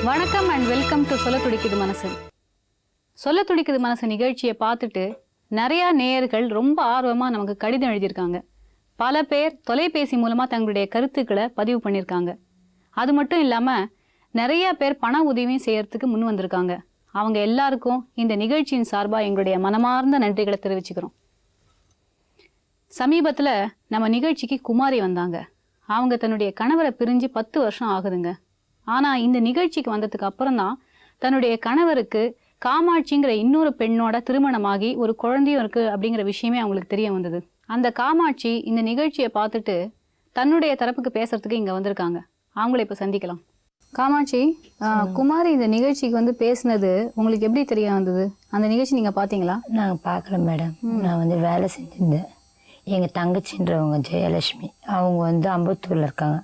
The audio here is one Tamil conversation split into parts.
வணக்கம் அண்ட் வெல்கம் டு சொல்ல துடிக்குது மனசு. சொல்ல துடிக்குது மனசு நிகழ்ச்சியை பார்த்துட்டு நிறையா நேயர்கள் ரொம்ப ஆர்வமாக நமக்கு கடிதம் எழுதியிருக்காங்க. பல பேர் தொலைபேசி மூலமாக தங்களுடைய கருத்துக்களை பதிவு பண்ணியிருக்காங்க. அது மட்டும் இல்லாமல் நிறையா பேர் பண உதவியும் செய்யறதுக்கு முன் வந்திருக்காங்க. அவங்க எல்லாருக்கும் இந்த நிகழ்ச்சியின் சார்பாக எங்களுடைய மனமார்ந்த நன்றிகளை தெரிவிச்சுக்கிறோம். சமீபத்தில் நம்ம நிகழ்ச்சிக்கு குமாரி வந்தாங்க. அவங்க தன்னுடைய கணவரை பிரிஞ்சு 10 வருஷம் ஆகுதுங்க. ஆனால் இந்த நிகழ்ச்சிக்கு வந்ததுக்கு அப்புறம் தான் தன்னுடைய கணவருக்கு காமாட்சிங்கிற இன்னொரு பெண்ணோட திருமணமாகி ஒரு குழந்தையும் இருக்குது அப்படிங்கிற விஷயமே அவங்களுக்கு தெரிய வந்தது. அந்த காமாட்சி இந்த நிகழ்ச்சியை பார்த்துட்டு தன்னுடைய தரப்புக்கு பேசுறதுக்கு இங்கே வந்திருக்காங்க. அவங்கள இப்போ சந்திக்கலாம். காமாட்சி, குமாரி இந்த நிகழ்ச்சிக்கு வந்து பேசுனது உங்களுக்கு எப்படி தெரிய வந்தது? அந்த நிகழ்ச்சி நீங்கள் பார்த்தீங்களா? நான் பார்க்கல மேடம். நான் வந்து வேலை செஞ்சுருந்தேன். எங்கள் தங்கச்சின்றவங்க ஜெயலட்சுமி, அவங்க வந்து அம்பத்தூரில் இருக்காங்க.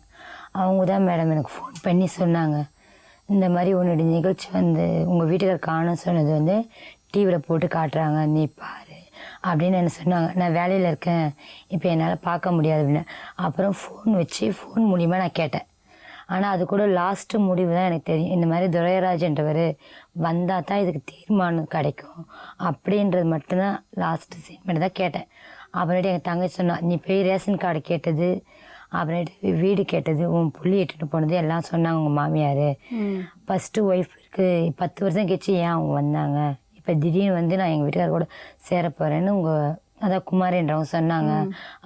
அவங்க தான் மேடம் எனக்கு ஃபோன் பண்ணி சொன்னாங்க, இந்த மாதிரி உன்னுடைய நிகழ்ச்சி வந்து உங்கள் வீட்டுக்கார் காணும் சொன்னது வந்து டிவியில் போட்டு காட்டுறாங்க, நீ பாரு அப்படின்னு என்ன சொன்னாங்க. நான் வேலையில் இருக்கேன், இப்போ என்னால் பார்க்க முடியாது அப்படின்னு. அப்புறம் ஃபோன் மூலிமா நான் கேட்டேன். ஆனால் அது கூட லாஸ்ட்டு முடிவு தான் எனக்கு தெரியும். இந்த மாதிரி துரையராஜன்றவர் வந்தால் தான் இதுக்கு தீர்மானம் கிடைக்கும் அப்படின்றது மட்டும்தான் லாஸ்ட்டு ஸ்டேட்மெண்ட் தான் கேட்டேன். அப்புறமேட்டு எங்கள் தங்கச்சி சொன்னா, நீ போய் ரேஷன் கார்டு கேட்டது, அப்புறமேட்டு வீடு கேட்டது, உன் புள்ளி இட்டுட்டு போனது எல்லாம் சொன்னாங்க உங்கள் மாமியார். ஃபஸ்ட்டு ஒய்ஃப் இருக்குது 10 வருஷம் கழிச்சு ஏன் அவங்க வந்தாங்க, இப்போ திடீர்னு வந்து நான் எங்கள் வீட்டுக்கார கூட சேர போகிறேன்னு அதான் குமாரின்றவங்க சொன்னாங்க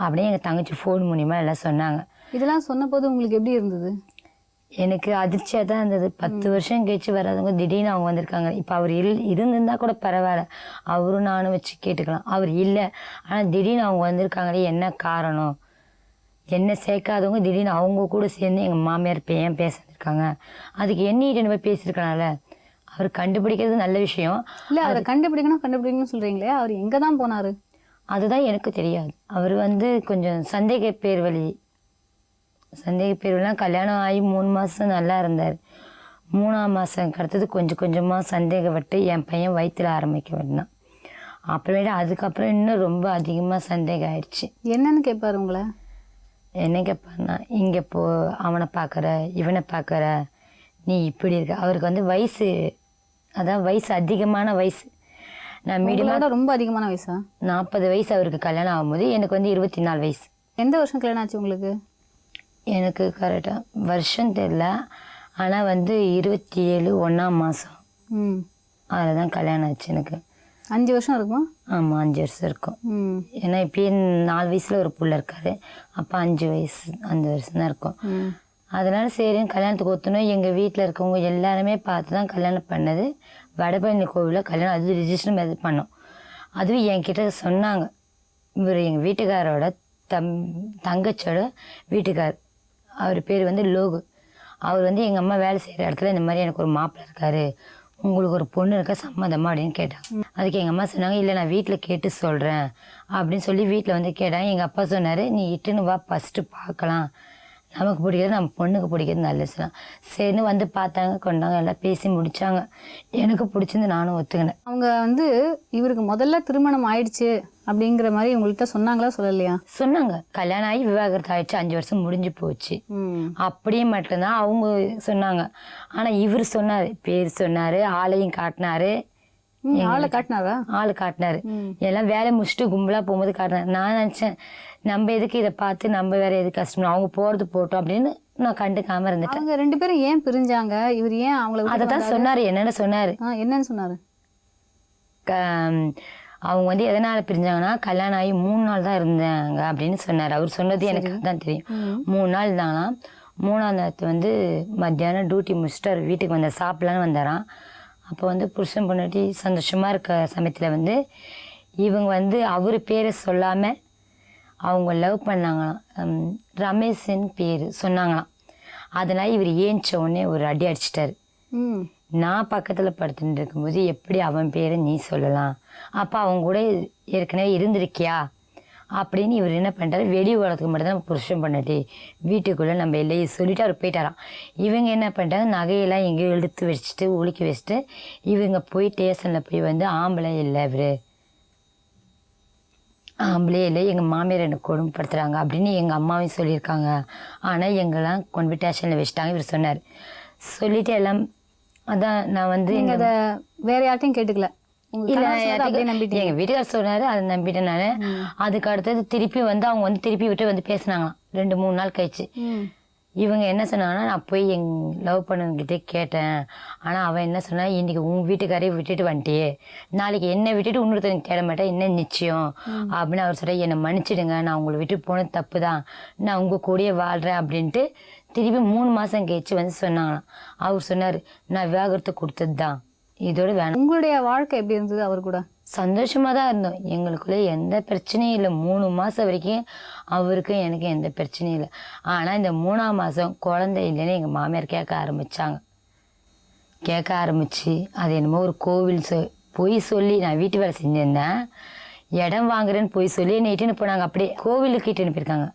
அப்படியே எங்கள் தங்கச்சி ஃபோன் மூலிமா எல்லாம் சொன்னாங்க. இதெல்லாம் சொன்ன போது உங்களுக்கு எப்படி இருந்தது? எனக்கு அதிர்ச்சியாக தான் இருந்தது. 10 வருஷம் கழிச்சு வராதவங்க திடீர்னு அவங்க வந்திருக்காங்க. இப்போ அவர் இருந்திருந்தால் கூட பரவாயில்ல, அவரும் நானும் வச்சு கேட்டுக்கலாம். அவர் இல்லை, ஆனால் திடீர்னு அவங்க வந்திருக்காங்களே, என்ன காரணம்? என்ன சேர்க்காதவங்க திடீர்னு அவங்க கூட சேர்ந்து எங்கள் மாமியார் ஏன் பேசியிருக்காங்க, அதுக்கு என்ன போய் பேசியிருக்கனால அவர் கண்டுபிடிக்கிறது நல்ல விஷயம். இல்லை, அவரை கண்டுபிடிக்கணும்னு சொல்கிறீங்களே, அவர் எங்கே தான் போனார்? அதுதான் எனக்கு தெரியாது. அவர் வந்து கொஞ்சம் சந்தேக பேர்வெல்லாம் கல்யாணம் ஆகி 3 மாதம் நல்லா இருந்தார். 3ஆம் மாதம் அடுத்தது கொஞ்சம் கொஞ்சமாக சந்தேகப்பட்டு என் பையன் வயிற்றில் ஆரம்பிக்க வேண்டாம். அப்புறமேட்டு அதுக்கப்புறம் இன்னும் ரொம்ப அதிகமாக சந்தேகம் ஆயிடுச்சு. என்னன்னு கேட்பார் உங்களை? என்ன கேட்பாருன்னா, இங்கே அவனை பார்க்குற, இவனை பார்க்குற, நீ இப்படி இருக்க. அவருக்கு வந்து வயசு அதிகமான வயசு. நான் மீடியமாக ரொம்ப அதிகமான வயசா? 40 வயசு அவருக்கு கல்யாணம் ஆகும்போது எனக்கு வந்து 24 வயசு. எந்த வருஷம் கல்யாணம் ஆச்சு உங்களுக்கு? எனக்கு கரெக்டாக வருஷம் தெரியல, ஆனால் வந்து 27 1ஆம் மாதம் அதில் தான் கல்யாணம் ஆச்சு எனக்கு. 5 வருஷம் இருக்குமா? ஆமாம், 5 வருஷம் இருக்கும். ஏன்னா இப்பயே 4 வயசில் ஒரு புள்ள இருக்காரு, அப்போ 5 வருஷம் தான் இருக்கும். அதனால சரின்னு கல்யாணத்துக்கு ஒத்துணும். எங்கள் வீட்டில் இருக்கவங்க எல்லாருமே பார்த்து தான் கல்யாணம் பண்ணது. வடபழனி கோவிலில் கல்யாணம், அது ரிஜிஸ்டர் மேரேஜ் பண்ணோம். அதுவும் என்கிட்ட சொன்னாங்க, இவர் எங்கள் வீட்டுக்காரோட தங்கச்சியோட வீட்டுக்கார், அவர் பேர் வந்து லோகு. அவர் வந்து எங்கள் அம்மா வேலை செய்கிற இடத்துல இந்த மாதிரி எனக்கு ஒரு மாப்பிள்ளை இருக்காரு, உங்களுக்கு ஒரு பொண்ணு இருக்க சம்மதமா அப்படின்னு கேட்டாங்க. அதுக்கு எங்கள் அம்மா சொன்னாங்க, இல்லை நான் வீட்டில் கேட்டு சொல்கிறேன் அப்படின்னு சொல்லி வீட்டில் வந்து கேட்டாங்க. எங்கள் அப்பா சொன்னார், நீ இட்டுன்னு வா, ஃபஸ்ட்டு பார்க்கலாம், நமக்கு பிடிக்கிறது நம்ம பொண்ணுக்கு பிடிக்கிறது நல்லதுலாம். சரின்னு வந்து பார்த்தாங்க, கொண்டாங்க, எல்லாம் பேசி முடித்தாங்க. எனக்கு பிடிச்சிருந்து நானும் ஒத்துக்கினேன். அவங்க வந்து இவருக்கு முதல்ல திருமணம் ஆயிடுச்சு அப்படிங்கிற மாதிரி உங்கள்கிட்ட சொன்னாங்களா சொல்லலையா? சொன்னாங்க, கல்யாணம் ஆகி விவாகரத்து ஆயிடுச்சு, 5 வருஷம் முடிஞ்சு போச்சு அப்படியே மட்டும்தான் அவங்க சொன்னாங்க. ஆனால் இவர் சொன்னார், பேர் சொன்னார், ஆளையும் காட்டினாரு. ஆளை காட்டினாரா? ஆள் காட்டினாரு. எல்லாம் வேலை முடிச்சுட்டு கும்பலாக போகும்போது காட்டினாரு. நான் நினச்சேன், நம்ம எதுக்கு இதை பார்த்து நம்ம வேற எதுக்கு கஷ்டம், அவங்க போகிறது போட்டோம் அப்படின்னு நான் கண்டுக்காம இருந்துட்டேன். அவங்க 2 பேரும் ஏன் பிரிஞ்சாங்க? இவர் ஏன் அவங்கள? அதை தான் சொன்னார். என்னென்னு சொன்னாரு? அவங்க வந்து எதனால் பிரிஞ்சாங்கன்னா, கல்யாணம் ஆகி 3 நாள் தான் இருந்தாங்க அப்படின்னு சொன்னார். அவர் சொன்னது எனக்கு தான் தெரியும். 3 நாள் தானா. 3ஆம் நாள் வந்து மத்தியானம் டியூட்டி முடிச்சுட்டு அவர் வீட்டுக்கு வந்தார், சாப்பிடலான்னு வந்தாராம். அப்போ வந்து புருஷன் பொண்டாட்டி சந்தோஷமாக இருக்க சமயத்தில் வந்து இவங்க வந்து அவர் பேரை சொல்லாமல் அவங்க லவ் பண்ணாங்களாம். ரமேஷன் பேர் சொன்னாங்களாம். அதனால் இவர் ஏஞ்ச உடனே ஒரு அடி அடிச்சிட்டாரு. நான் பக்கத்தில் படுத்துட்டு இருக்கும்போது எப்படி அவன் பேரை நீ சொல்லலாம், அப்போ அவங்க கூட ஏற்கனவே இருந்திருக்கியா அப்படின்னு இவர் என்ன பண்ணிட்டாரு, வெளி உலகத்துக்கு மட்டும்தான் புருஷன் பண்ணாட்டி, வீட்டுக்குள்ளே நம்ம இல்லையே சொல்லிட்டு அவர் போயிட்டாராம். இவங்க என்ன பண்ணிட்டாங்க, நகையெல்லாம் எங்கேயோ எடுத்து வச்சுட்டு ஒழுக்கி வச்சுட்டு இவங்க போய் ஸ்டேஷனில் போய் வந்து ஆம்பளை இல்லை, இவர் ஆம்பளே இல்லை, எங்கள் மாமியார் என்னை கொடுமைப்படுத்துகிறாங்க அப்படின்னு எங்கள் அம்மாவையும் சொல்லியிருக்காங்க. ஆனால் எங்கெல்லாம் கொண்டு போய் ஸ்டேஷனில் வச்சுட்டாங்க. இவர் சொன்னார். சொல்லிவிட்டு எல்லாம் அதான் நான் வந்து நீங்க அதை வேற யார்ட்டையும் கேட்டுக்கல? உங்க இல்ல கணவர் சொன்னதை அப்படியே நம்பிட்டீங்க? எங்க வீட்டுக்கார் சொன்னாரு, அதை நம்பிட்டேன் நானு. அதுக்கு அடுத்தது திருப்பி வந்து அவங்க வந்து திருப்பி விட்டு வந்து பேசினாங்களாம் 2-3 நாள் கழிச்சு. இவங்க என்ன சொன்னாங்கன்னா, நான் போய் லவ் பண்ணவங்கிட்டே கேட்டேன். ஆனா அவன் என்ன சொன்னா, இன்னைக்கு உங்க வீட்டுக்காரையும் விட்டுட்டு வந்துட்டியே, நாளைக்கு என்னை விட்டுட்டு இன்னொருத்தனுக்கு தேட மாட்டேன், என்ன நிச்சயம் அப்படின்னு அவர் சொல்ற. என்னை மன்னிச்சிடுங்க, நான் உங்களை விட்டு போனது தப்பு தான், நான் உங்க கூடயே வாழ்றேன் அப்படின்ட்டு திருப்பி 3 மாசம் கழிச்சு வந்து சொன்னாங்களாம். அவர் சொன்னாரு, நான் விவாகரத்து கொடுத்தது தான், இதோட வேணாம். உங்களுடைய வாழ்க்கை எப்படி இருந்தது அவர் கூட? சந்தோஷமா தான் இருந்தோம். எங்களுக்குள்ள எந்த பிரச்சனையும் இல்லை. 3 மாசம் வரைக்கும் அவருக்கும் எனக்கும் எந்த பிரச்சனையும் இல்லை. ஆனா இந்த 3ஆம் மாசம் குழந்தை இல்லைன்னு எங்க மாமியார் கேட்க ஆரம்பிச்சு அது என்னமோ ஒரு கோவில் பொய் சொல்லி, நான் வீட்டு வேலை செஞ்சிருந்தேன், இடம் வாங்குறேன்னு பொய் சொல்லி என்னை இட்டுன்னு போனாங்க. அப்படியே கோவிலுக்கு இட்டுன்னு போயிருக்காங்க.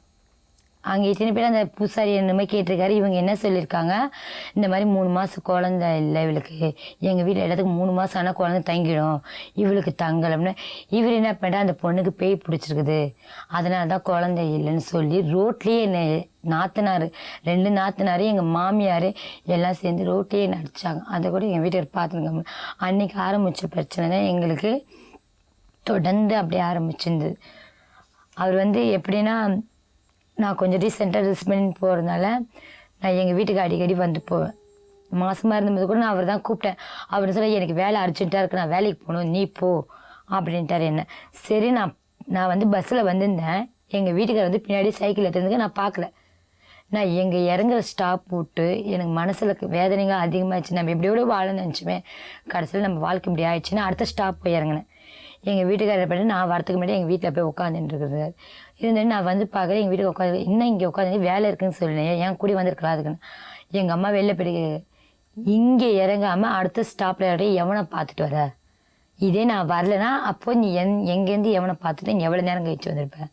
அங்கே இத்தனை பேர் அந்த பூசாரி என்னமே கேட்டிருக்காரு. இவங்க என்ன சொல்லியிருக்காங்க, இந்த மாதிரி 3 மாதம் குழந்தை இல்லை இவளுக்கு, எங்கள் வீட்டில் இடத்துக்கு 3 மாதம் ஆனால் குழந்தை தங்கிடும், இவளுக்கு தங்கலம்னு. இவர் என்ன பண்ணுறா, அந்த பொண்ணுக்கு பேய் பிடிச்சிருக்குது, அதனால தான் குழந்தை இல்லைன்னு சொல்லி ரோட்லேயே என்னை நாத்தனார் 2 நாத்தனார் எங்கள் மாமியார் எல்லாம் சேர்ந்து ரோட்லேயே நடிச்சாங்க. அதை கூட எங்கள் வீட்டுக்கு பார்த்துருக்காங்க. அன்றைக்கி ஆரம்பித்த பிரச்சனை தான் எங்களுக்கு தொடர்ந்து அப்படியே ஆரம்பிச்சிருந்தது. அவர் வந்து எப்படின்னா, நான் கொஞ்சம் ரீசெண்டாக ட்ரெஸ் பண்ணி போகிறதுனால நான் எங்கள் வீட்டுக்கு அடிக்கடி வந்து போவேன். மாதமாக இருந்தபோது கூட நான் அவர் தான் கூப்பிட்டேன். அவர் சொல்ல, எனக்கு வேலை அர்ஜென்ட்டாக இருக்குது, நான் வேலைக்கு போகணும், நீ போ அப்படின்ட்டார் என்ன. சரி, நான் வந்து பஸ்ஸில் வந்திருந்தேன். எங்கள் வீட்டுக்காரர் வந்து பின்னாடி சைக்கிள் எடுத்துருக்கு, நான் பார்க்கல. நான் எங்கள் இறங்குற ஸ்டாப் விட்டு எனக்கு மனசில் வேதனைகள் அதிகமாகிடுச்சு. நம்ம எப்படியோட வாழணும்னு நினச்சுமே, கடைசியில் நம்ம வாழ்க்கை இப்படி ஆயிடுச்சுன்னா அடுத்த ஸ்டாப் போய் இறங்கினேன். எங்கள் வீட்டுக்காரர் பண்ணி நான் வரத்துக்கு முன்னாடி எங்கள் வீட்டில் போய் உட்காந்துட்டு இருக்கிறார். இருந்துட்டு நான் வந்து பார்க்குறேன், எங்கள் வீட்டுக்கு உட்காந்து, இன்னும் இங்கே உட்காந்து வேலை இருக்குன்னு சொல்லினேன், என் கூடி வந்திருக்கலாம் அதுக்குன்னு. எங்கள் அம்மா வெளில போய், இங்கே இறங்காமல் அடுத்த ஸ்டாப்பில் இறங்கி எவனை பார்த்துட்டு வர, இதே நான் வரலைன்னா அப்போ நீ எங்கேருந்து எவனை பார்த்துட்டு எவ்வளோ நேரம் கழிச்சு வந்திருப்பேன்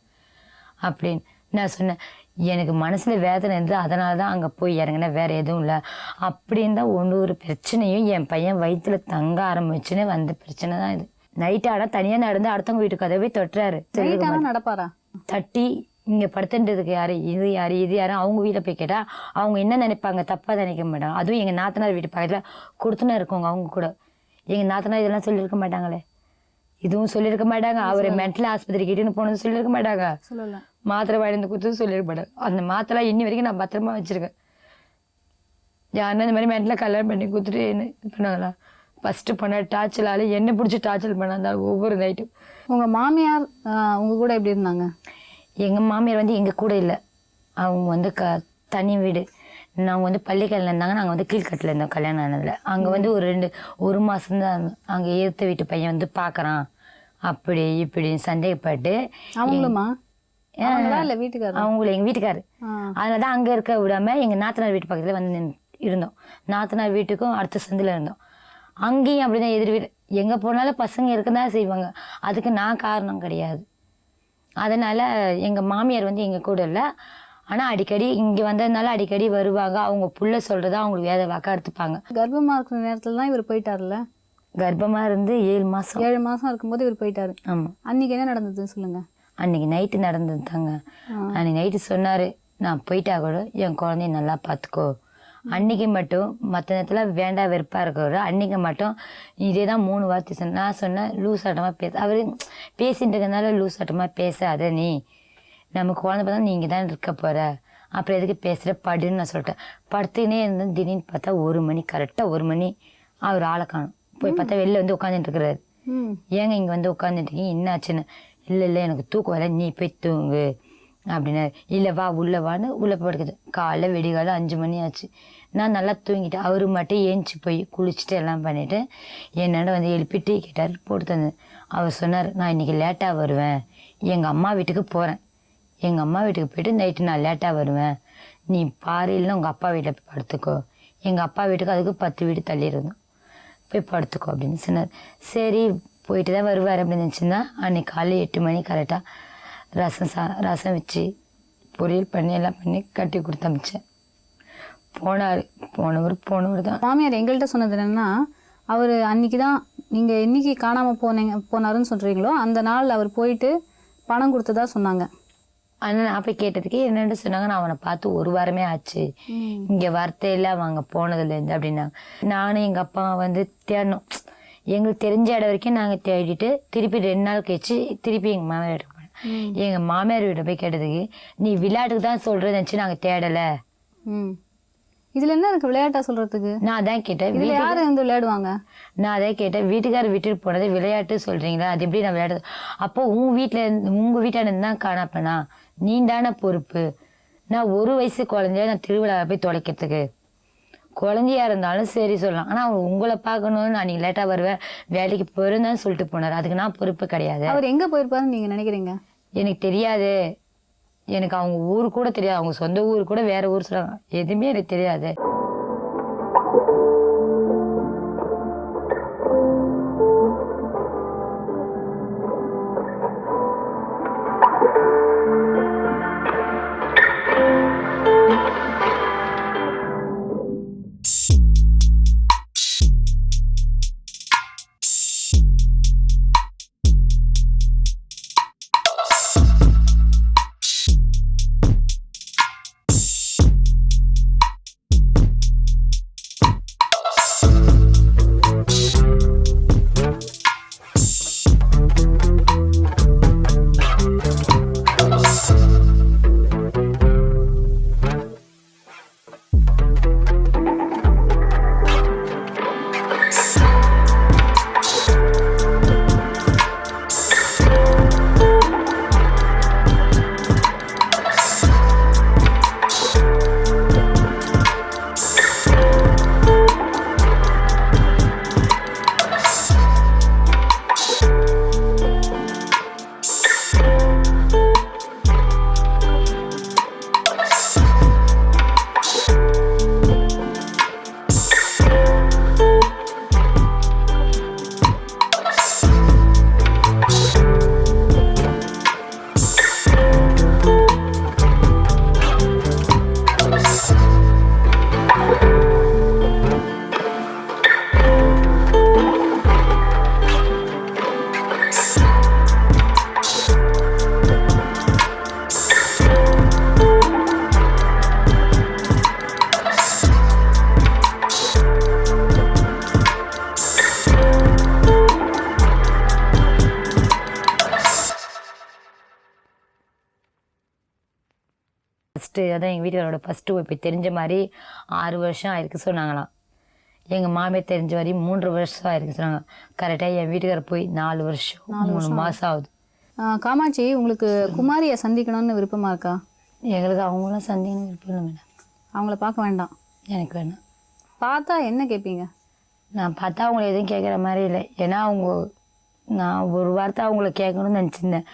அப்படின்னு நான் சொன்னேன். எனக்கு மனசில் வேதனை இருந்தது, அதனால தான் அங்கே போய் இறங்கினேன், வேறு எதுவும் இல்லை. அப்படின்னு தான் ஒரு பிரச்சனையும் என் பையன் வயிற்றுல தங்க ஆரம்பிச்சுன்னு வந்த பிரச்சனை தான் இது. நைட்டு ஆனால் தனியாக நடந்து அடுத்தவங்க வீட்டு கதவை தொட்டுறாரு. நடப்பாரா? தட்டி இங்கே படுத்துன்றதுக்கு யாரு, இது யாரு அவங்க வீட்டில் போய் கேட்டால் அவங்க என்ன நினைப்பாங்க, தப்பாக நினைக்க மாட்டாங்க. அதுவும் எங்கள் நாத்தனார் வீட்டு பக்கத்தில் கொடுத்துனா இருக்கவங்க, அவங்க கூட எங்கள் நாத்தனார் இதெல்லாம் சொல்லியிருக்க மாட்டாங்களே, இதுவும் சொல்லியிருக்க மாட்டாங்க. அவரை மென்டல் ஆஸ்பத்திரிக்கு இட்டுன்னு போனது சொல்லியிருக்க மாட்டாங்க, மாத்திரை வாய்ந்து கொடுத்தது சொல்லியிருக்க மாட்டாங்க. அந்த மாத்திரை இன்னி வரைக்கும் நான் பத்திரமா வச்சுருக்கேன். யாருன்னா இந்த மாதிரி மென்டலாக கல்யாணம் பண்ணி கொடுத்துட்டு என்ன பண்ணாங்களா, ஃபஸ்ட்டு பண்ண டார்ச்சலால் என்ன பிடிச்சி டார்ச்சல் பண்ணாந்தாலும் ஒவ்வொரு நைட்டும். உங்கள் மாமியார் உங்கள் கூட எப்படி இருந்தாங்க? எங்கள் மாமியார் வந்து எங்கள் கூட இல்லை, அவங்க வந்து தனி வீடு. நாங்கள் வந்து பள்ளிக்கல்ல இருந்தாங்க, நாங்கள் வந்து கீழ்கட்டில் இருந்தோம் கல்யாணம் ஆனதில். அங்கே வந்து ஒரு மாதம்தான் இருந்தோம். அங்கே ஏற்ற வீட்டு பையன் வந்து பார்க்குறான் அப்படி இப்படின்னு சந்தேகப்பட்டு. அவங்களுமா? இல்லை வீட்டுக்காரர்? அவங்கள எங்கள் வீட்டுக்காரு. அதனால தான் அங்கே இருக்க விடாமல் எங்கள் நாத்தனார் வீட்டு பக்கத்தில் வந்து இருந்தோம். நாத்தனார் வீட்டுக்கும் அடுத்த சந்தில் இருந்தோம். அங்கேயும் அப்படி தான் எதிர் வீடு. எங்கே போனாலும் பசங்க இருக்க தான் செய்வாங்க, அதுக்கு நான் காரணம் கிடையாது. அதனால் எங்கள் மாமியார் வந்து எங்கள் கூட இல்லை. ஆனால் அடிக்கடி இங்கே வந்ததுனால அடிக்கடி வருவாங்க. அவங்க புள்ள சொல்கிறதா அவங்களுக்கு வேத வாக்கா எடுத்துப்பாங்க. கர்ப்பமாக இருக்கிற நேரத்தில் தான் இவர் போயிட்டார்ல? கர்ப்பமாக இருந்து 7 மாதம். 7 மாதம் இருக்கும்போது இவர் போயிட்டாரு. ஆமாம். அன்றைக்கி என்ன நடந்ததுன்னு சொல்லுங்கள். அன்றைக்கி நைட்டு நடந்தது தாங்க. அன்றைக்கி நைட்டு சொன்னார், நான் போயிட்டா கூட என் குழந்தைய நல்லா பார்த்துக்கோ. அன்றைக்கி மட்டும், மற்ற நேரத்தில் வேண்டாம் வெறுப்பாக இருக்கிறவர், அன்றைக்கி மட்டும் இதே தான் 3 வார்த்தை சொன்னேன். நான் சொன்னேன், லூஸ் ஆட்டமாக அவர் பேசிட்டு இருக்கிறதுனால லூஸ் ஆட்டமாக பேசாத, நீ நம்ம குழந்தை பார்த்தா நீங்கள் தான் இருக்க போகிற, அப்புறம் எதுக்கு பேசுகிற, படுன்னு நான் சொல்லிட்டேன். படுத்துக்கினே இருந்தேன். திடீர்னு பார்த்தா 1 மணி, கரெக்டாக 1 மணி அவர் ஆளை காணும். போய் பார்த்தா வெளில வந்து உட்காந்துட்டு இருக்கிறாரு. ஏங்க இங்கே வந்து உட்காந்துட்டுருக்கீங்க, என்ன ஆச்சுன்னு. இல்லை எனக்கு தூக்கம் வரல, நீ போய் தூங்கு அப்படின்னாரு. இல்லை வா உள்ளே வான்னு உள்ளே படுக்குது. காலைல வெடிகாலம் 5 மணி ஆச்சு. நான் நல்லா தூங்கிட்டேன். அவர் மட்டும் ஏஞ்சி போய் குளிச்சுட்டு எல்லாம் பண்ணிவிட்டு என்னென்ன வந்து எழுப்பி டீ கேட்டார், போட்டு தந்தேன். அவர் சொன்னார், நான் இன்றைக்கி லேட்டாக வருவேன், எங்கள் அம்மா வீட்டுக்கு போகிறேன், எங்கள் அம்மா வீட்டுக்கு போய்ட்டு நைட்டு நான் லேட்டாக வருவேன், நீ பாரு, இல்லைன்னா உங்கள் அப்பா வீட்டில் போய் படுத்துக்கோ. எங்கள் அப்பா வீட்டுக்கு அதுக்கு 10 வீடு தள்ளி இருந்தோம், போய் படுத்துக்கோ அப்படின்னு சொன்னார். சரி போயிட்டு தான் வருவார் அப்படின்னு நினச்சிருந்தா. அன்றைக்கி காலையில் 8 மணி கரெக்டாக ரசம் வச்சு பொரியல் பண்ணி எல்லாம் பண்ணி கட்டி கொடுத்து அமிச்சேன். போனவர் தான். மாமியார் எங்கள்கிட்ட சொன்னது என்னென்னா, அவர் அன்றைக்கி தான் நீங்கள் என்றைக்கு காணாமல் போனாருன்னு சொல்கிறீங்களோ அந்த நாள் அவர் போயிட்டு பணம் கொடுத்ததா சொன்னாங்க. ஆனால் நான் போய் கேட்டதுக்கு என்னென்னு சொன்னாங்க, நான் அவனை பார்த்து 1 வாரமே ஆச்சு, இங்கே வார்த்தையில் அவங்க போனதுலேருந்து அப்படின்னாங்க. நானும் எங்கள் அப்பா வந்து தேடணும், எங்களுக்கு தெரிஞ்ச இடம் வரைக்கும் நாங்கள் தேடிட்டு திருப்பி 2 நாள் கழிச்சு திருப்பி எங்கள் மாமியார் வீட்டுக்கு போனேன். எங்கள் மாமியார் வீட்டை போய் கேட்டதுக்கு, நீ விளையாட்டுக்கு தான் சொல்கிறத நினச்சி நாங்கள் தேடலை. இதுல என்ன இருக்கு விளையாட்டா சொல்றதுக்கு? நான் அதான் கேட்டேன், இதுல யாரு வந்து விளையாடுவாங்க? நான் அதான் கேட்டேன், வீட்டுக்காரர் விட்டுட்டு போனது விளையாட்டு சொல்கிறீங்களா, அது எப்படி நான் விளையாடு? அப்போ உங்கள் வீட்டான தான் காணப்பண்ணா, நீ தானே பொறுப்பு. நான் 1 வயசு குழந்தைய நான் திருவிழாவை போய் தொலைக்கிறதுக்கு, குழந்தையா இருந்தாலும் சரி சொல்லலாம். ஆனால் அவர் உங்களை பார்க்கணும்னு நான் நீங்கள் லேட்டாக வருவேன், வேலைக்கு போயிருந்தான்னு சொல்லிட்டு போனார், அதுக்கு நான் பொறுப்பு கிடையாது. அவர் எங்க போயிருப்பாருன்னு நீங்க நினைக்கிறீங்க? எனக்கு தெரியாது, எனக்கு அவங்க ஊர் கூட தெரியாது, அவங்க சொந்த ஊர் கூட வேற ஊர் சொல்கிறாங்க, எதுவுமே எனக்கு தெரியாது. ஃபஸ்ட்டு அதான் எங்கள் வீட்டுக்காரோட ஃபஸ்ட்டு இப்போ தெரிஞ்ச மாதிரி 6 வருஷம் ஆயிருக்கு சொன்னாங்களாம். எங்கள் மாமியார் தெரிஞ்ச வரை 3 வருஷம் ஆயிருக்கு சொன்னாங்க. கரெக்டாக என் வீட்டுக்காரர் போய் 4 வருஷம் 3 மாதம் ஆகுது. காமாட்சி, உங்களுக்கு குமாரியை சந்திக்கணும்னு விருப்பமா இருக்கா? எங்களுக்கு அவங்களாம் சந்திக்கணும் விருப்பம் இல்லை மேடம். அவங்கள பார்க்க வேண்டாம்? எனக்கு வேணாம். பார்த்தா என்ன கேட்பீங்க? நான் பார்த்தா அவங்கள எதுவும் கேட்குற மாதிரி இல்லை. ஏன்னா நான் ஒரு வார்த்தை அவங்கள கேட்கணும்னு நினச்சிருந்தேன்.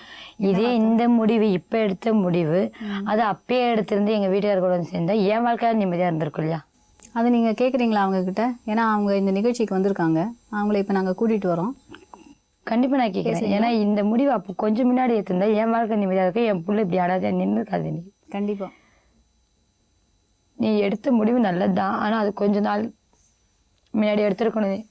இதே இந்த முடிவு இப்போ எடுத்த முடிவு அது அப்பயே எடுத்திருந்து எங்கள் வீட்டுக்கார கூட சேர்ந்தா என் வாழ்க்கையாக நிம்மதியாக இருந்திருக்கும் இல்லையா? அதை நீங்கள் கேட்குறீங்களா அவங்கக்கிட்ட? ஏன்னா அவங்க இந்த நிகழ்ச்சிக்கு வந்திருக்காங்க, அவங்கள இப்போ நாங்கள் கூட்டிகிட்டு வரோம். கண்டிப்பாக நான் கேட்குறேன். ஏன்னா இந்த முடிவு அப்போ கொஞ்சம் முன்னாடி எடுத்திருந்தா என் வாழ்க்கை நிம்மதியாக இருக்கும், என் பிள்ளை இப்படி ஆடாத நின்றுக்காது. நீ கண்டிப்பாக நீ எடுத்த முடிவு நல்லது தான், ஆனால் அது கொஞ்ச நாள் முன்னாடி எடுத்துருக்கணும்.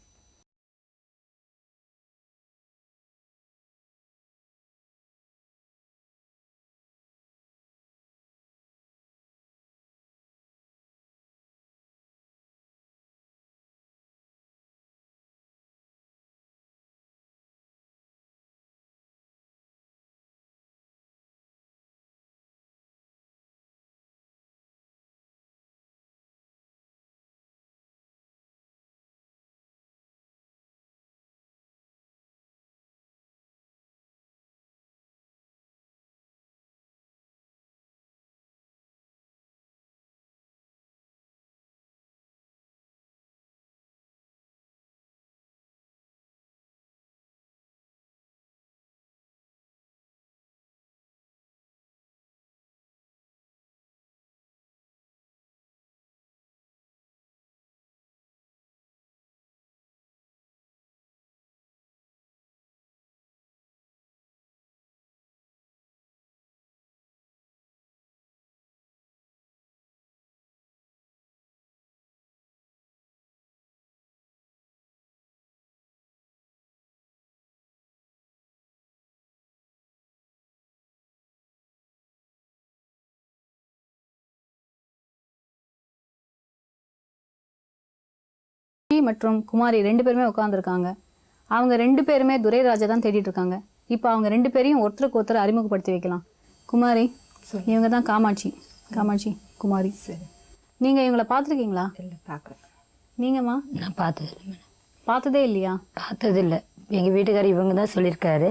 மற்றும் குமாரி 2 பேருமே உட்காந்துருக்காங்க. அவங்க 2 பேருமே துரைராஜை தான் தேடிட்டு இருக்காங்க. இப்போ அவங்க 2 பேரையும் ஒருத்தருக்கு ஒருத்தர் அறிமுகப்படுத்தி வைக்கலாம். குமாரி, இவங்க தான் காமாட்சி குமாரி. சரி. நீங்கள் இவங்களை பார்த்துருக்கீங்களா? இல்லை, பார்க்குறேன். நீங்கம்மா? நான் பார்த்ததில்லை மேடம். பார்த்ததே இல்லையா? பார்த்ததில்லை. எங்கள் வீட்டுக்காரர் இவங்க தான் சொல்லியிருக்காரு,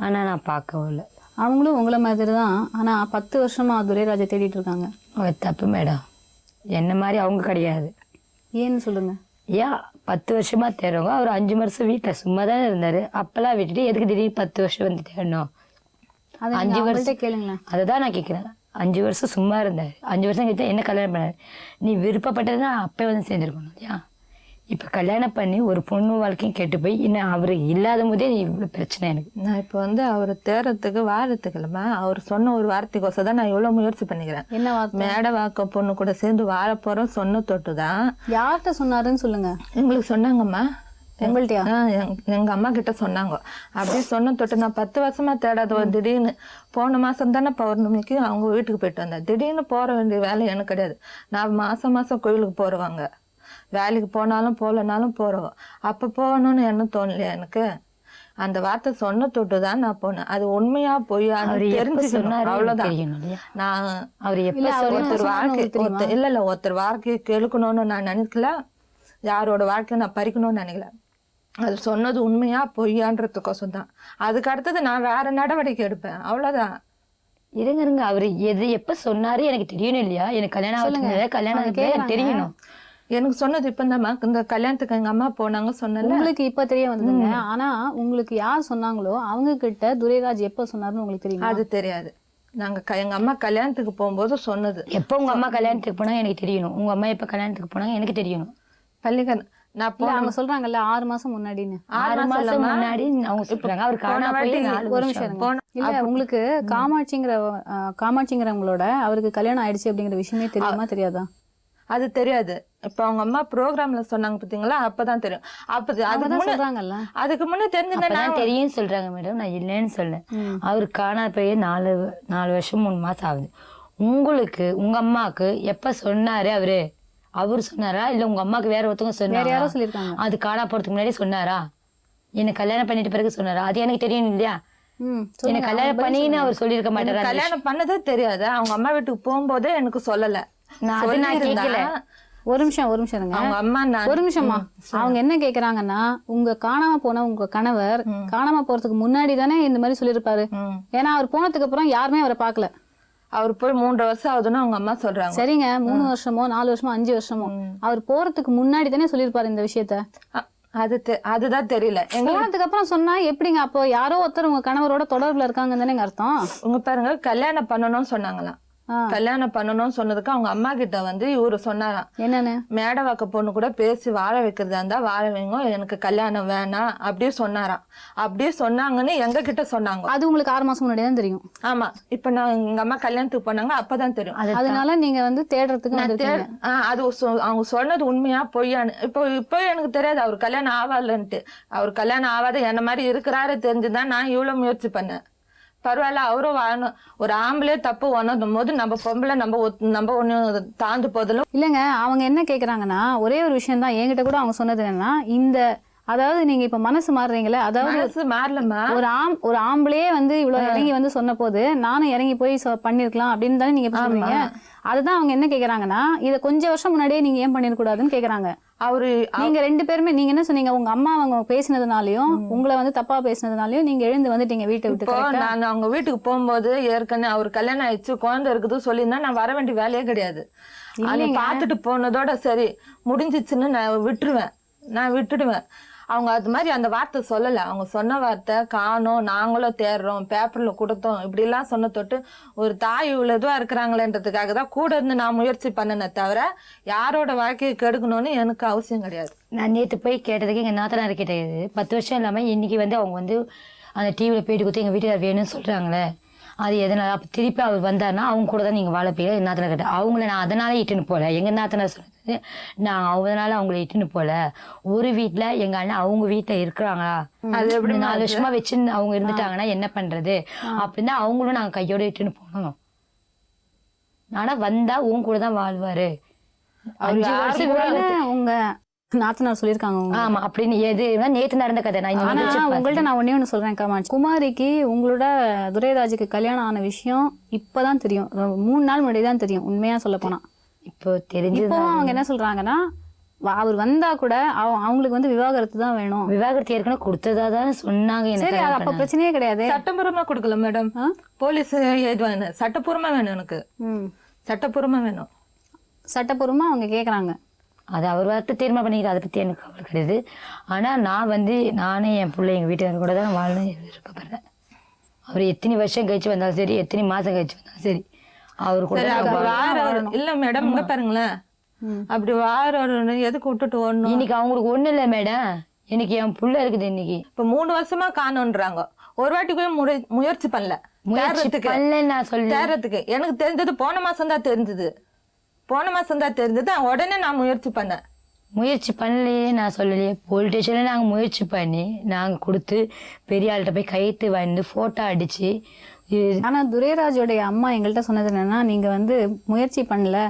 ஆனால் நான் பார்க்கவும் இல்லை. அவங்களும் உங்களை மாதிரி தான், ஆனால் 10 வருஷமாக துரைராஜை தேடிட்டு இருக்காங்க. அது தப்பு மேடம். என்ன மாதிரி அவங்க கிடையாது. ஏன்னு சொல்லுங்க. ஏன் 10 வருஷமாக தேடுறவங்க, அவர் 5 வருஷம் வீட்டில் சும்மா தான் இருந்தார். அப்போல்லாம் விட்டுட்டு எதுக்கு திடீர்னு 10 வருஷம் வந்து தேடணும்? அது 5 வருஷம் கேளுங்களேன். அதை தான் நான் கேட்குறேன். 5 வருஷம் சும்மா இருந்தார். 5 வருஷம் கிட்ட என்ன கல்யாணம் பண்ணார்? நீ விருப்பப்பட்டது தான் அப்போ வந்து சேர்ந்துருக்கணும் இல்லையா? இப்போ கல்யாணம் பண்ணி ஒரு பொண்ணு வாழ்க்கையும் கெட்டு போய் இன்னும் அவர் இல்லாத போதே நீ இவ்வளோ பிரச்சனை எனக்கு. நான் இப்போ வந்து அவரை தேடுறதுக்கு வாரத்துக்கு இல்லைம்மா, அவர் சொன்ன ஒரு வார்த்தைக்கோசம் தான் நான் இவ்வளோ முயற்சி பண்ணிக்கிறேன். என்ன வார்த்தை? மேடவாக்க பொண்ணு கூட சேர்ந்து வாழ போகிறோம் சொன்ன தொட்டு தான். யார்கிட்ட சொன்னாருன்னு சொல்லுங்க. எங்களுக்கு சொன்னாங்கம்மா. உங்கள்கிட்டயா? எங்கள் அம்மா கிட்ட சொன்னாங்க. அப்படியே சொன்ன தொட்டு நான் 10 வருஷமா தேடாத திடீர்னு போன மாதம் தானே பௌர்ணமிக்கு அவங்க வீட்டுக்கு போயிட்டு வந்தேன். திடீர்னு போக வேண்டிய வேலை எனக்கு கிடையாது. நான் மாதம் கோயிலுக்கு போகிறவாங்க. வேலைக்கு போனாலும் போகலனாலும் போகிறோம். அப்போ போகணும்னு என்ன தோணலையா எனக்கு? அந்த வார்த்தை சொன்ன தொட்டு தான் நான் போனேன். அது உண்மையா பொய்யான்னு தெரிஞ்சுக்கணும், அவ்வளோதான். நான் அவர் எப்போ ஒருத்தர் வாழ்க்கை ஒருத்தர் வாழ்க்கையை கெடுக்கணும்னு நான் நினைக்கல. யாரோட வாழ்க்கையை நான் பறிக்கணும்னு நினைக்கல. அது சொன்னது உண்மையா பொய்யான்றதுக்கோசம் தான். அதுக்கு அடுத்தது நான் வேற நடவடிக்கை எடுப்பேன், அவ்வளோதான். இருங்க, அவர் எப்போ சொன்னாரு எனக்கு தெரியணும் இல்லையா? எனக்கு கல்யாணம் தெரியணும். எனக்கு சொன்னது இப்போ இந்த கல்யாணத்துக்கு எங்க அம்மா போனாங்க சொன்னல. உங்களுக்கு இப்ப தெரிய வந்ததுங்க. ஆனா உங்களுக்கு யார் சொன்னாங்களோ அவங்க கிட்ட துரைராஜ் எப்ப சொன்னாருன்னு உங்களுக்கு தெரியும்? அது தெரியாது. நாங்க எங்க அம்மா கல்யாணத்துக்கு போகும்போது சொன்னது. எப்போ உங்க அம்மா கல்யாணத்துக்கு போனாங்க எனக்கு தெரியணும். உங்க அம்மா எப்ப கல்யாணத்துக்கு போனாங்க எனக்கு தெரியணும். பள்ளிக்கன் நான் அவங்க சொல்றாங்கல்ல 6 மாசம் முன்னாடின்னு. 6 மாசம் முன்னாடி அவங்க சொல்றாங்க. அவர் ஒரு நிமிஷம் இல்ல, உங்களுக்கு காமாட்சிங்கிறவங்களோட அவருக்கு கல்யாணம் ஆயிடுச்சு அப்படிங்கிற விஷயமே தெரியுமா தெரியாதா? அது தெரியாது. இப்ப அவங்க அம்மா ப்ரோக்ராம்ல சொன்னாங்க பாத்தீங்களா, அப்பதான் தெரியும். அதுக்கு முன்னே தெரிஞ்சுன்னா தெரியும் சொல்றாங்க மேடம். நான் இல்லைன்னு சொல்ல. அவரு காணாத போய் 4 வருஷம் 3 மாசம் ஆகுது. உங்களுக்கு உங்க அம்மாவுக்கு எப்ப சொன்னாரு? அவரு சொன்னாரா இல்ல உங்க அம்மாவுக்கு வேற ஒருத்தவங்க சொன்னாரா? யாரோ சொல்லிருக்காங்க. அது காணா போறதுக்கு முன்னாடி சொன்னாரா? என்ன கல்யாணம் பண்ணிட்டு பிறகு சொன்னாரா? அது எனக்கு தெரியும் இல்லையா? என்ன கல்யாணம் பண்ணின்னு அவர் சொல்லியிருக்க மாட்டாரா? கல்யாணம் பண்ணதே தெரியாது. அவங்க அம்மா வீட்டுக்கு போகும்போதே எனக்கு சொல்லல. ஒரு நிமிஷம் அவங்க அம்மா ஒரு நிமிஷமா அவங்க என்ன கேக்குறாங்கன்னா, உங்க காணாம போன உங்க கணவர் காணாம போறதுக்கு முன்னாடி தானே இந்த மாதிரி சொல்லிருப்பாரு. ஏன்னா அவர் போனதுக்கு அப்புறம் யாருமே அவரை பாக்கல. அவர் போய் 3 வருஷம் ஆகுதுன்னு அவங்க அம்மா சொல்றாங்க. சரிங்க, 3 வருஷமோ 4 வருஷமோ 5 வருஷமோ அவர் போறதுக்கு முன்னாடி தானே சொல்லிருப்பாரு இந்த விஷயத்த. அதுதான் தெரியல. போனதுக்கு அப்புறம் சொன்னா எப்படிங்க? அப்போ யாரோ ஒருத்தர் உங்க கணவரோட தொடர்புல இருக்காங்கன்னு தானே அர்த்தம். உங்க பாருங்க, கல்யாணம் பண்ணணும்னு சொன்னாங்களாம். கல்யாணம் பண்ணணும்னு சொன்னதுக்கு அவங்க அம்மா கிட்ட வந்து இவரு சொன்னாராம், என்னன்னு? மேடவாக்க பொண்ணு கூட பேசி வாழ வைக்கிறதா இருந்தா வாழ வைங்க, எனக்கு கல்யாணம் வேணாம் அப்படியே சொன்னாராம். அப்படியே சொன்னாங்கன்னு எங்க கிட்ட சொன்னாங்க. அது உங்களுக்கு 6 மாசம் முன்னாடி தான் தெரியும். ஆமா, இப்ப நான் எங்க அம்மா கல்யாணத்துக்கு போனாங்க அப்பதான் தெரியும். அதனால நீங்க வந்து தேடுறதுக்கு அது அவங்க சொன்னது உண்மையா பொய்யான்னு இப்போ எனக்கு தெரியாது. அவர் கல்யாணம் ஆவாதுன்ட்டு. அவர் கல்யாணம் ஆகாத என்ன மாதிரி இருக்கிறாரு தெரிஞ்சுதான் நான் இவ்வளவு முயற்சி பண்ணேன். பரவாயில்ல, அவரும் வாழணும். ஒரு ஆம்பளே தப்பு உணரும் போது நம்ம பொம்பளை நம்ம ஒண்ணு தாழ்ந்து போதிலும் இல்லைங்க. அவங்க என்ன கேக்குறாங்கன்னா, ஒரே ஒரு விஷயம் தான் என்கிட்ட கூட அவங்க சொன்னது என்னன்னா, அதாவது நீங்க இப்ப மனசு மாறுறீங்களே, அதாவது மாறலமா ஒரு ஆம்பளையே வந்து இவ்வளவு இறங்கி வந்து சொன்ன போது நானும் இறங்கி போய் பண்ணிருக்கலாம் அப்படின்னு தானே நீங்க சொல்றீங்க. அதுதான் அவங்க என்ன கேக்குறாங்கன்னா, இதை கொஞ்சம் வருஷம் முன்னாடியே நீங்க ஏன் பண்ணிருக்கூடாதுன்னு கேக்குறாங்க. நீங்க 2 பேருமே நீங்க என்ன சொன்னீங்க? உங்க அம்மா அவங்க பேசினதுனாலயும் உங்களை வந்து தப்பா பேசினதுனாலயும் நீங்க எழுந்து வந்துட்டீங்க வீட்டை விட்டு. நான் அவங்க வீட்டுக்கு போகும்போது ஏற்கனவே அவர் கல்யாணம் ஆயிடுச்சு குழந்தை இருக்குது சொல்லியிருந்தா நான் வர வேண்டிய வேலையே கிடையாது. பார்த்துட்டு போனதோட சரி முடிஞ்சிச்சுன்னு நான் விட்டுடுவேன். அவங்க அது மாதிரி அந்த வார்த்தை சொல்லல. அவங்க சொன்ன வார்த்தை காணோம், நாங்களும் தேடுறோம், பேப்பர்ல கொடுத்தோம், இப்படி எல்லாம் சொன்ன தொட்டு ஒரு தாய் இவ்வளவு இதுவா இருக்கிறாங்களேன்றதுக்காக தான் கூட இருந்து நான் முயற்சி பண்ணனே தவிர யாரோட வாழ்க்கையை கெடுக்கணும்னு எனக்கு அவசியம் கிடையாது. நான் நேற்று போய் கேட்டதுக்கு எங்கள் நாத்தனார் கேட்டது 10 வருஷம் இல்லாமல் இன்னைக்கு வந்து அவங்க வந்து அந்த டிவியில் போயிட்டு கொடுத்து எங்கள் வீட்டுக்கார் வேணும்னு சொல்கிறாங்களே, அது எதனால? அப்போ திருப்பி அவர் வந்தாருன்னா அவங்க கூட தான் நீங்கள் வாழ போய் எங்கள் நாத்தனார் கேட்டேன். அவங்கள நான் அதனால இட்டுன்னு போகல. எங்கள் நாத்தனார் சொன்னது நான் அதனால அவங்கள இட்டுன்னு போகல. ஒரு வீட்டில் எங்கள் அண்ணன் அவங்க வீட்டில் இருக்கிறாங்களா, அது எப்படி 4 வருஷமா வச்சு அவங்க இருந்துட்டாங்கன்னா என்ன பண்ணுறது அப்படின்னா அவங்களும் நாங்கள் கையோடு இட்டுன்னு போனோம். ஆனால் வந்தால் உன் கூட தான் வாழ்வார். 5 வருஷம் உங்க நாத்தனார் சொல்லியிருக்காங்க உங்க ஆமா அப்படின்னு எது நேத்து நடந்த கதை நான் இந்த ஆனா நிகழ்ச்சி உங்கள்ட்ட நான் ஒண்ணே ஒண்ணு சொல்றேன் காமாட்சி. குமாரிக்கு உங்களோட துரைராஜுக்கு கல்யாணம் ஆன விஷயம் இப்பதான் தெரியும். 3 நாள் முன்னாடி தான் தெரியும் உண்மையா சொல்ல போனா. இப்போ தெரிஞ்சு இப்போ அவங்க என்ன சொல்றாங்கன்னா அவர் வந்தா கூட அவங்களுக்கு வந்து விவாகரத்து தான் வேணும். விவாகரத்து ஏற்கனவே கொடுத்ததா தான் சொன்னாங்க. சரி எனக்கு அது அப்ப பிரச்சனையே கிடையாது. சட்டப்பூர்வமா கொடுக்கல மேடம், போலீஸ் எழுதுவாங்க. சட்டப்பூர்வமா வேணும் எனக்கு, சட்டப்பூர்வமா வேணும். சட்டப்பூர்வமா அவங்க கேக்குறாங்க. அது அவர் வார்த்தை தீர்மானம் பண்ணிக்கிட்டு அதை பற்றி எனக்கு கவலை கிடையாது. ஆனால் நான் வந்து நானே என் பிள்ளை எங்கள் வீட்டுக்காரர் கூட தான் வாழணும் விருப்பப்படுறேன். அவர் எத்தனை வருஷம் கழிச்சு வந்தாலும் சரி, எத்தனை மாதம் கழிச்சு வந்தாலும் சரி, அவர் கூட இல்லை மேடம். இங்கே பாருங்களேன், அப்படி வார எதுக்கு விட்டுட்டு ஓடணும்? இன்னைக்கு அவங்களுக்கு ஒன்றும் இல்லை மேடம், இன்னைக்கு என் பிள்ளை இருக்குது. இன்னைக்கு இப்போ 3 வருஷமா காணோன்றாங்க. ஒரு வாட்டி கூட முயற்சி பண்ணல. நான் சொல்லி தேர்றதுக்கு எனக்கு தெரிஞ்சது போன மாசம் தான் தெரிஞ்சது. உடனே நான் முயற்சி பண்ணலையே, நான் சொல்லலையே. போலீஸ் ஸ்டேஷன்ல நாங்கள் முயற்சி பண்ணி நாங்கள் கொடுத்து பெரிய ஆள்கிட்ட போய் கைத்து வந்து ஃபோட்டோ அடிச்சு. ஆனா துரைராஜோடைய அம்மா எங்கள்கிட்ட சொன்னது என்னன்னா, நீங்க வந்து முயற்சி பண்ணல,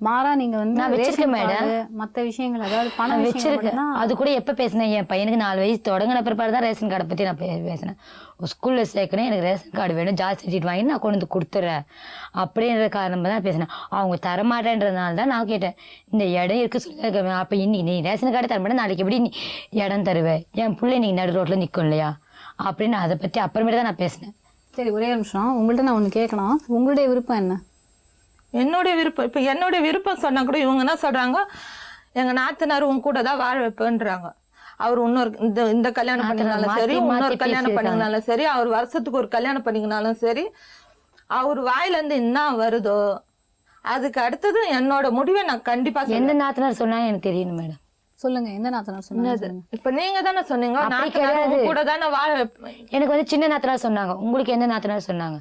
மாறா நீங்க வந்து நான் வச்சிருக்கேன் மேடம் மற்ற விஷயங்கள், அதாவது பணம் வச்சிருக்கேன். அது கூட எப்போ பேசினேன், என் பையனுக்கு 4 வயசு தொடங்கின பிற்பாடு தான் ரேஷன் கார்டை பற்றி நான் பேசினேன். ஸ்கூலில் சேர்க்கணும், எனக்கு ரேஷன் கார்டு வேணும், ஜாஸ்தி சீட் வாங்கி நான் கொண்டு வந்து கொடுத்துட்றேன் அப்படின்ற காரணமாக தான் பேசினேன். அவங்க தரமாட்டேன்றதுனால தான் நான் கேட்டேன், இந்த இடம் இருக்குது சொல்லி. அப்போ இன்னைக்கு நீ ரேஷன் கார்டு தரமாட்டேன், நாளைக்கு எப்படி நீ இடம் தருவேன், என் பிள்ளை இன்னைக்கு நடு ரோட்டில் நிற்கும் இல்லையா அப்படின்னு அதை பற்றி அப்புறமேட்டு தான் நான் பேசினேன். சரி ஒரே நிமிஷம், உங்கள்கிட்ட நான் ஒன்று கேட்கணும். உங்களுடைய விருப்பம் என்ன? என்னுடைய விருப்பம், இப்போ என்னுடைய விருப்பம் சொன்னா கூட இவங்க என்ன சொல்றாங்க, எங்க நாத்தனார் உங்க கூட தான் வாழ வைப்பேன்றாங்க. அவர் இன்னொரு இந்த கல்யாணம் பண்ணிங்கனாலும் சரி, இன்னொரு கல்யாணம் பண்ணிங்கனாலும் சரி, அவர் வருஷத்துக்கு ஒரு கல்யாணம் பண்ணிங்கனாலும் சரி, அவர் வாயில இருந்து என்ன வருதோ அதுக்கு அடுத்தது என்னோட முடிவை நான் கண்டிப்பா. எந்த நாத்தனார் சொன்னாங்க எனக்கு தெரியணும் மேடம். சொல்லுங்க, எந்த நாத்தனார் சொன்னது? இப்ப நீங்க தானே சொன்னீங்க கூட தானே வாழ வைப்பேன். எனக்கு வந்து சின்ன நாத்தனார் சொன்னாங்க. உங்களுக்கு எந்த நாத்தனார் சொன்னாங்க?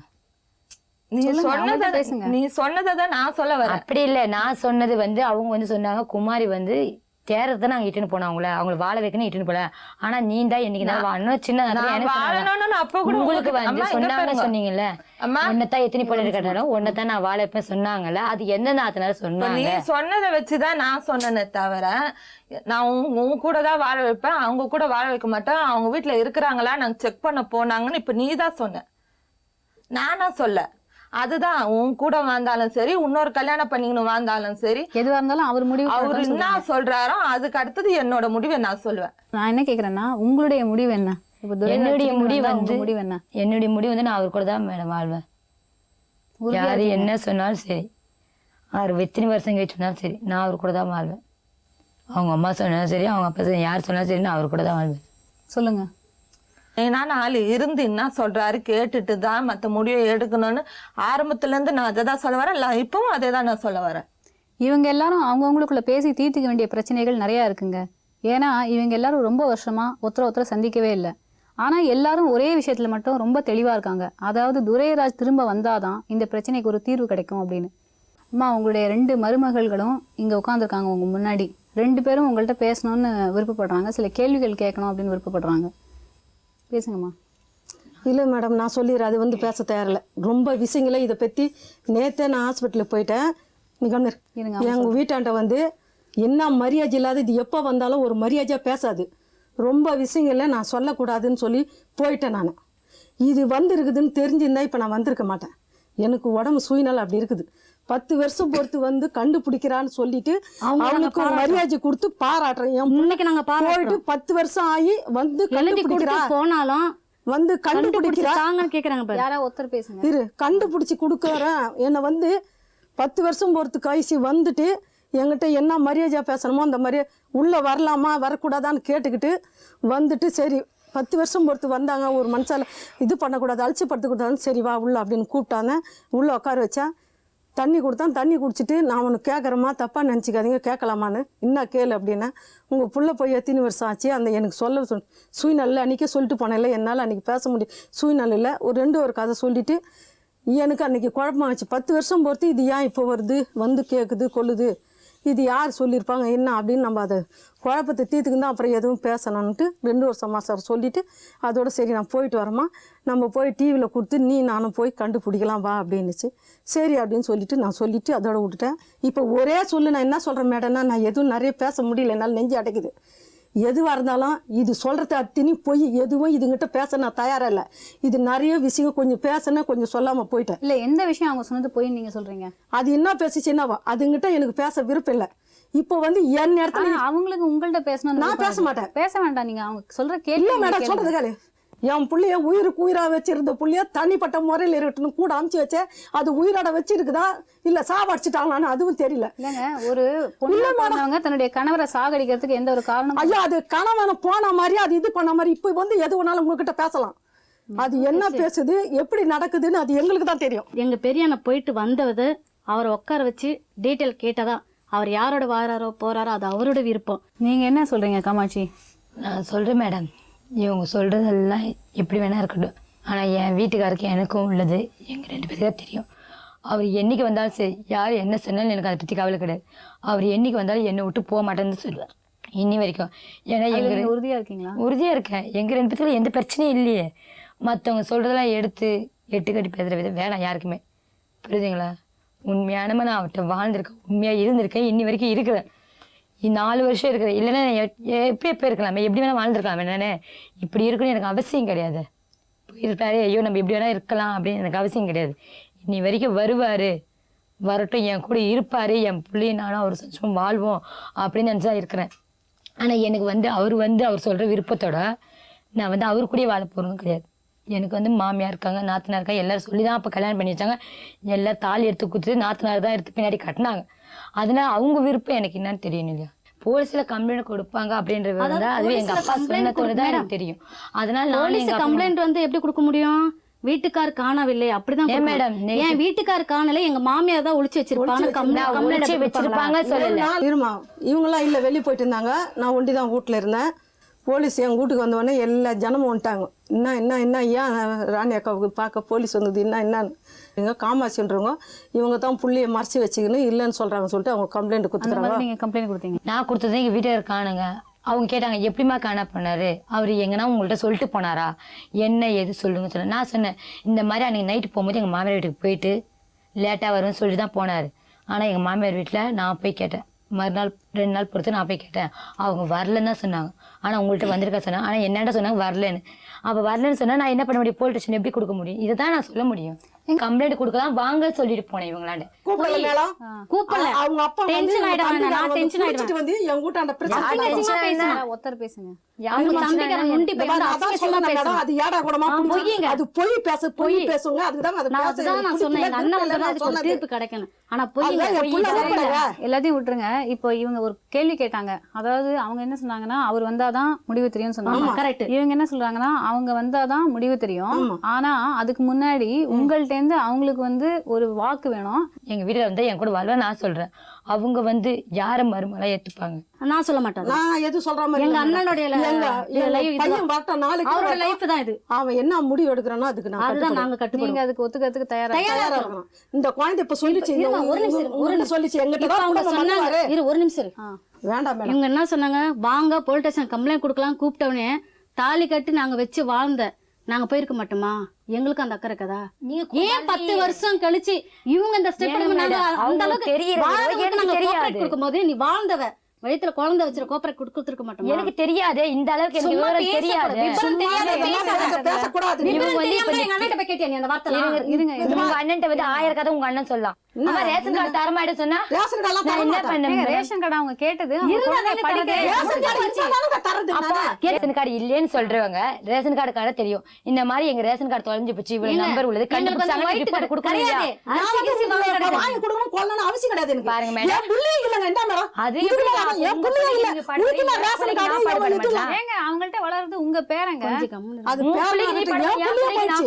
நீ சொன்னதான் நான் சொல்ல வரேன். அப்படி இல்லை, நான் சொன்னது வந்து அவங்க வந்து சொன்னாங்க, குமாரி வந்து தேர்றதை நாங்க இட்டுன்னு போனோம், அவங்கள வாழ வைக்கணும் இட்டுன்னு போல. ஆனா நீ தான் என்னைக்கு நான் வாழணும் சின்ன உங்களுக்கு வந்து சொன்னாங்க சொன்னீங்கல்ல, உன்னதான் எத்தனை பொண்ணு கட்டாலும் உன்னதான் நான் வாழ வைப்பேன் சொன்னாங்கல்ல, அது எந்த நாத்தனால சொன்னாங்க? நீ சொன்னதை வச்சுதான் நான் சொன்னேனே தவிர, நான் உங்க கூட தான் வாழ வைப்பேன், அவங்க கூட வாழ வைக்க மாட்டேன், அவங்க வீட்டுல இருக்கிறாங்களா நாங்க செக் பண்ண போனாங்கன்னு இப்ப நீ தான் சொன்ன, நானா சொல்ல. அதுதான் உன் கூட வாழ்ந்தாலும் சரி, இன்னொரு கல்யாணம் பண்ணிக்கணும் வாழ்ந்தாலும் சரி, எதுவா இருந்தாலும் அவர் முடிவு. அவர் என்ன சொல்றாரோ அதுக்கு அடுத்தது என்னோட முடிவை நான் சொல்லுவேன். நான் என்ன கேக்குறேன்னா, உங்களுடைய முடிவு என்ன? என்னுடைய முடிவு வந்து என்னுடைய முடிவு வந்து நான் அவர் கூட தான் மேடம் வாழ்வேன். யாரு என்ன சொன்னாலும் சரி, அவர் எத்தனை வருஷம் கழிச்சு சொன்னாலும் சரி, நான் அவர் கூட தான் வாழ்வேன். அவங்க அம்மா சொன்னாலும் சரி, அவங்க அப்பா யார் சொன்னாலும் சரி, நான் அவர் கூட தான் வாழ்வேன். சொல்லுங்க. ஏன்னா நாள் இருந்து என்ன சொல்றாரு கேட்டுட்டு தான் மற்ற முடிவை எடுக்கணும்னு ஆரம்பத்துல இருந்து நான் அதை தான் சொல்ல வரேன். இப்பவும் அதே தான் நான் சொல்ல வரேன். இவங்க எல்லாரும் அவங்கவுங்களுக்குள்ள பேசி தீர்த்துக்க வேண்டிய பிரச்சனைகள் நிறைய இருக்குங்க. ஏன்னா இவங்க எல்லாரும் ரொம்ப வருஷமா ஒருத்தரை சந்திக்கவே இல்லை. ஆனா எல்லாரும் ஒரே விஷயத்துல மட்டும் ரொம்ப தெளிவா இருக்காங்க. அதாவது துரைராஜ் திரும்ப வந்தாதான் இந்த பிரச்சனைக்கு ஒரு தீர்வு கிடைக்கும் அப்படின்னு. அம்மா, உங்களுடைய 2 மருமகள்களும் இங்க உட்காந்துருக்காங்க உங்க முன்னாடி. 2 பேரும் உங்கள்கிட்ட பேசணும்னு விருப்பப்படுறாங்க, சில கேள்விகள் கேட்கணும் அப்படின்னு விருப்பப்படுறாங்க. பேசுங்கம்மா. இல்லை மேடம், நான் சொல்லிடுறேன், அது வந்து பேச தேவையில்லை. ரொம்ப விஷயங்களே இதை பற்றி நேற்றே நான் ஹாஸ்பிட்டலுக்கு போயிட்டேன். எங்கள் வீட்டாண்ட வந்து என்ன மரியாதை இல்லாத, இது எப்போ வந்தாலும் ஒரு மரியாதையாக பேசாது, ரொம்ப விஷயங்கள நான் சொல்லக்கூடாதுன்னு சொல்லி போயிட்டேன். நான் இது வந்துருக்குதுன்னு தெரிஞ்சிருந்தா இப்போ நான் வந்திருக்க மாட்டேன். எனக்கு உடம்பு சூழ்நிலை அப்படி இருக்குது. 10 வருஷம் பொறுத்து வந்து கண்டுபிடிக்கிறான்னு சொல்லிட்டு அவனுக்கு மரியாதை கொடுத்து பாராட்டுறேன். என் பிள்ளைக்கு நாங்க போயிட்டு 10 வருஷம் ஆகி வந்து கண்டுபிடிக்கிறா போனாலும் வந்து கண்டுபிடிக்கிறாங்க கேக்குறாங்க. யாரா ஒருத்தர் பேசுங்க. இரு, கண்டுபிடிச்சி கொடுக்குறேன். என்னை வந்து 10 வருஷம் பொறுத்து கழிச்சு வந்துட்டு என்கிட்ட என்ன மரியாதையா பேசணுமோ அந்த மரியாதை உள்ள வரலாமா வரக்கூடாதான்னு கேட்டுக்கிட்டு வந்துட்டு, சரி 10 வருஷம் பொறுத்து வந்தாங்க, ஒரு மனுஷால இது பண்ணக்கூடாது, அலட்சிப்படுத்தக்கூடாதுன்னு சரி வா உள்ள அப்படின்னு கூப்பிட்டாங்க. உள்ள உட்கார வச்சா தண்ணி கொடுத்தான். தண்ணி குடிச்சிட்டு, நான் உனக்கு கேட்குறேம்மா, தப்பாக நினச்சிக்காதீங்க, கேட்கலாமான்னு. என்ன கேளு அப்படின்னா, உங்கள் புள்ள போய் எத்தனை வருஷம் ஆச்சு, அந்த எனக்கு சொல்ல சூழ்நிலை அன்றைக்கி சொல்லிட்டு போனேன்ல, என்னால் அன்றைக்கி பேச முடியும் சூழ்நிலையில் ஒரு கதை சொல்லிவிட்டு எனக்கு அன்றைக்கி குழப்பமாச்சு. 10 வருஷம் பொறுத்து இது ஏன் இப்போ வருது, வந்து கேட்குது கொள்ளுது, இது யார் சொல்லியிருப்பாங்க என்ன அப்படின்னு நம்ம அதை குழப்பத்தை தீர்த்துக்கு தான் அப்புறம் எதுவும் பேசணுன்ட்டு 2 வருஷமா சார் சொல்லிவிட்டு அதோட சரி நான் போயிட்டு வரேம்மா, நம்ம போய் டிவியில் கொடுத்து நீ நானும் போய் கண்டுபிடிக்கலாம் வா அப்படின்னுச்சு. சரி அப்படின்னு சொல்லிட்டு நான் சொல்லிவிட்டு அதோட விட்டுட்டேன். இப்போ ஒரே சொல்லு நான் என்ன சொல்கிறேன் மேடம்னா, நான் எதுவும் நிறைய பேச முடியல, என்னால் நெஞ்சு அடைக்குது. எதுவாக இருந்தாலும் இது சொல்கிறது அத்தினி போய் எதுவும் இதுங்கிட்ட பேச நான் தயாராக இல்லை. இது நிறைய விஷயம் கொஞ்சம் பேசினா கொஞ்சம் சொல்லாமல் போயிட்டேன். இல்ல எந்த விஷயம் அவங்க சொன்னது போய் நீங்க சொல்றீங்க? அது என்ன பேசிச்சு என்னவா அதுங்கிட்ட எனக்கு பேச விருப்பம் இல்லை. இப்போ வந்து என் நேரத்தில் ஆனா அவங்களுக்கு உங்கள்ட்ட பேசணும். நான் பேச மாட்டேன். பேச வேண்டாம், நீங்க அவங்க சொல்ற இல்லை கேள்வி மேடம் சொல்கிறது கேளு. என் பிள்ளைய உயிருக்கு உயிராக வச்சிருந்த பிள்ளைய தனிப்பட்ட முறையில் இருக்கட்டும் கூட அமுச்சு வச்சேன். அது உயிரோட வச்சிருக்குதா இல்லை சாவடிச்சிட்டாங்களான்னு அதுவும் தெரியல. இல்லைங்க, ஒரு பொண்ணு தன்னுடைய கணவரை சாகடிக்கிறதுக்கு எந்த ஒரு காரணம்? ஐயா அது கணவனை போன மாதிரி அது இது பண்ண மாதிரி இப்போ வந்து எது வேணாலும் உங்ககிட்ட பேசலாம். அது என்ன பேசுது எப்படி நடக்குதுன்னு அது எங்களுக்கு தான் தெரியும். எங்க பெரியண்ண போயிட்டு வந்தது அவரை உட்கார வச்சு டீட்டெயில் கேட்டதா. அவர் யாரோட வாராரோ போறாரோ அது அவரோட விருப்பம். நீங்க என்ன சொல்றீங்க காமாட்சி? நான் சொல்கிறேன் மேடம், இவங்க சொல்கிறதெல்லாம் எப்படி வேணா இருக்கட்டும். ஆனால் என் வீட்டுக்காருக்கு எனக்கும் உள்ளது எங்கள் 2 பேருக்கு தான் தெரியும். அவர் என்றைக்கு வந்தாலும் சரி, யார் என்ன சொன்னாலும் எனக்கு அதை பற்றி கவலை கிடையாது. அவர் என்றைக்கு வந்தாலும் என்னை விட்டு போக மாட்டேன்னு சொல்லுவார் இன்னி வரைக்கும். ஏன்னா எங்கள் உறுதியா இருக்கீங்களா? உறுதியாக இருக்கேன். எங்கள் 2 பேத்துல எந்த பிரச்சனையும் இல்லையே. மற்றவங்க சொல்கிறதெல்லாம் எடுத்து எட்டுக்கட்டி பேசுகிற விதம் வேணாம் யாருக்குமே. புரியுதுங்களா? உண்மையானமா நான் அவர்கிட்ட வாழ்ந்திருக்கேன், உண்மையாக இருந்திருக்கேன், இன்னி வரைக்கும் இருக்கிறேன். 4 வருஷம் இருக்கிறேன். இல்லைன்னா எப்போ இருக்கலாமே, எப்படி வேணால் வாழ்ந்துருக்கலாம். என்னென்ன இப்படி இருக்குன்னு எனக்கு அவசியம் கிடையாது. இருக்காரு ஐயோ நம்ம எப்படி வேணால் இருக்கலாம் அப்படின்னு எனக்கு அவசியம் கிடையாது. இன்னி வரைக்கும் வருவார், வரட்டும், என் கூட இருப்பார், என் பிள்ளையும் நானும் அவர் சந்தோஷமாக வாழ்வோம் அப்படின்னு நினச்சா இருக்கிறேன். ஆனால் எனக்கு வந்து அவர் சொல்கிற விருப்பத்தோட நான் வந்து அவர் கூடயே வாழ போகிறதும் கிடையாது. எனக்கு வந்து மாமியார் இருக்காங்க, நாத்தனார் இருக்காங்க, எல்லோரும் சொல்லி தான் அப்போ கல்யாணம் பண்ணி வச்சாங்க. எல்லோரும் தாலி எடுத்து கொடுத்துட்டு நாத்தனார் தான் எடுத்து பின்னாடி கட்டினாங்க. அதனால் அவங்க விருப்பம் எனக்கு என்னன்னு தெரியும் இல்லையா. போலீஸ்ல கம்ப்ளைண்ட் கொடுப்பாங்க அப்படின்றது வந்து அதுவே எங்க அப்பா சொன்னதோட தான் எனக்கு தெரியும். அதனால போலீஸ் கம்ப்ளைண்ட் வந்து எப்படி கொடுக்க முடியும்? வீட்டுக்கார் காணவில்லை அப்படிதான் மேடம். என் வீட்டுக்கார் காணல, எங்க மாமியார் தான் ஒளிச்சு வச்சிருப்பாங்க சொல்லல. இருமா இவங்கெல்லாம் இல்லை வெளியே போயிட்டு இருந்தாங்க, நான் ஒண்டி தான் வீட்டில் இருந்தேன். போலீஸ் எங்கள் வீட்டுக்கு வந்தவொடனே எல்லா ஜனமும் வந்துட்டாங்க. என்ன ஏன் ராணி அக்காவுக்கு பார்க்க போலீஸ் வந்தது என்னன்னு. எங்க காமாட்சின்றவங்க இவங்க தான் புள்ளியை மறைச்சி வச்சுக்கணும் இல்லைன்னு சொல்கிறாங்கன்னு சொல்லிட்டு அவங்க கம்ப்ளைண்ட் கொடுத்துருக்காங்க. நீங்கள் கம்ப்ளைண்ட் கொடுத்தீங்க? நான் கொடுத்தது எங்கள் வீட்டுக்காரர் காணுங்க. அவங்க கேட்டாங்க எப்படிமா காணா போனார், அவர் எங்கன்னா உங்கள்கிட்ட சொல்லிட்டு போனாரா, என்ன எது சொல்லுங்க சொன்னேன். நான் சொன்னேன் இந்த மாதிரி அன்றைக்கி நைட்டு போகும்போது எங்கள் மாமியார் வீட்டுக்கு போயிட்டு லேட்டாக வரும்னு சொல்லிட்டு தான் போனார். ஆனால் எங்கள் மாமியார் வீட்டில் நான் போய் கேட்டேன், மறுநாள் 2 நாள் பொறுத்து நான் போய் கேட்டேன். அவங்க வரலன்னு தான் சொன்னாங்க. ஆனால் உங்கள்கிட்ட வந்திருக்கா சொன்னாங்க. ஆனால் என்னென்ன சொன்னாங்க வரலன்னு. அப்போ வரலன்னு சொன்னால் நான் என்ன பண்ண முடியும்? போலீஸ் ஸ்டேஷன் எப்படி கொடுக்க முடியும்? இதை தான் நான் சொல்ல முடியும். கம்ப்ளைண்ட் கொடுக்கலாம் வாங்க சொல்லிட்டு போனேன் இவங்களாண்ட. கூப்பிடல. அவங்க அப்பா டென்ஷன் ஆயிடுவாங்க. நான் டென்ஷன் ஆயிடுவேன். வந்து என் வீட்டாண்ட பிரச்சனை ஒருத்தர் பேசுங்க. அது ஏடா கூடமா அது பொய் பேசுங்க. தீர்ப்பு கிடைக்கணும். ஆனா எல்லாத்தையும் விட்டுருங்க. இப்போ இவங்க ஒரு கேள்வி கேட்டாங்க. அதாவது அவங்க என்ன சொன்னாங்கன்னா அவர் வந்தாதான் முடிவு தெரியும்னு சொன்னாங்க. கரெக்ட். இவங்க என்ன சொல்றாங்கன்னா அவங்க வந்தாதான் முடிவு தெரியும். ஆனா அதுக்கு முன்னாடி உங்கள்ட்ட இருந்து அவங்களுக்கு வந்து ஒரு வாக்கு வேணும். எங்க வீட்டுல வந்து என் கூட வாழ்வா நான் சொல்றேன். அவங்க வந்து யார மருமகளா ஏத்துப்பாங்க? நான் சொல்ல மாட்டேன். நான் எது சொல்ற மாதிரி எங்க அண்ணனுடைய லைஃப் தான் இது. அவன் என்ன முடிவு எடுக்கிறானோ அதுக்கு அதுதான் நாங்க கட்டுப்போம். நீங்க அதுக்கு ஒத்துக்கிறதுக்கு தயாரா இருக்கணும். இந்த குழந்தை இப்ப சொல்லிச்சு சொல்லிச்சு எங்கிட்ட ஒரு நிமிஷம் வேண்டாம். இவங்க என்ன சொன்னாங்க, வாங்க போலீஸ் ஸ்டேஷன் கம்ப்ளைண்ட் கொடுக்கலாம். கூப்பிட்டவனே தாலி கட்டி நாங்க வச்சு வாழ்ந்த நாங்க போயிருக்க மாட்டோமா? எங்களுக்கு அந்த அக்கறை கதா? ஏன் 10 வருஷம் கழிச்சு இவங்க இந்த ஸ்டெப் அந்த அளவுக்கு கொடுக்கும் போது நீ வாழ்ந்தவ வயித்துல குழந்தை வச்சிரு கோப்பரேட் கொடுத்துருக்க மாட்டோம். எனக்கு தெரியாது இந்த அளவுக்கு எனக்கு விவரம் தெரியாது. உங்க அண்ணன் வந்து 1000 கதை உங்க அண்ணன் சொல்லலாம். ரேஷன் கார்டு தரமாயிட சொன்னா என்ன பண்ண? ரேஷன் கார்டு அவங்க கேட்டது ரேஷன் கார்டு இல்லைன்னு சொல்றவங்க ரேஷன் கார்டு கார்டு தெரியும். இந்த மாதிரி எங்க ரேஷன் கார்டு தொலைஞ்சு போச்சு, இவ்வளவு நம்பர் உள்ளது ரிப்போர்ட் கொடுக்கணும் அவசியம் கிடையாது. பாருங்க மேடம், அது அவங்கள்ட்ட வளர்றது உங்க பேரங்க.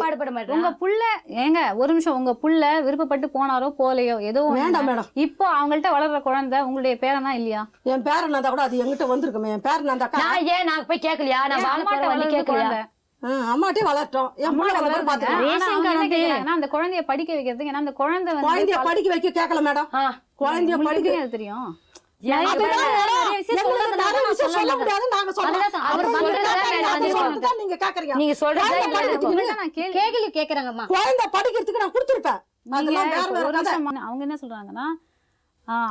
பாடுபட மாட்டேன். உங்க புள்ள ஏங்க ஒரு நிமிஷம், உங்க புள்ள விருப்பப்பட்டு போனாரோ போலையோ ஏதோ வேண்டாம் மேடம். இப்போ அவங்கள்ட்ட வளர்ற குழந்தை உங்களுடைய பேரனா இல்லையா? என் பேரன் தான் கூட அது எங்கிட்ட வந்திருக்குமே. என் பேரன் நான் ஏன் நான் போய் கேட்கலையா? நான் கேட்கலையா? அம்மாட்டே வளர்த்தோம். அந்த குழந்தைய படிக்க வைக்கிறதுக்கு, ஏன்னா அந்த குழந்தைய படிக்க வைக்க கேட்கல மேடம். குழந்தைய படிக்க தெரியும். அதுதான் நிறைய விஷயம் எங்களுக்கு நிறைய விஷயம் சொல்ல சொல்லுங்க. முடியாது நாங்க சொல்றோம். அதுதான் அவர் அவர் சொல்றதா கேக்குறீங்க, நான் அவர் சொல்றேன். சொல்றதுதான் நீங்க கேக்குறீங்க. நீங்க சொல்றதா நான் கேள்வி கேள்வி கேக்குறாங்கம்மா. குழந்தை படிக்கிறதுக்கு நான் கொடுத்துருப்பேன். அதெல்லாம் வேற வேற ஒரு கதை. நிமிஷம் அவங்க என்ன சொல்றாங்கன்னா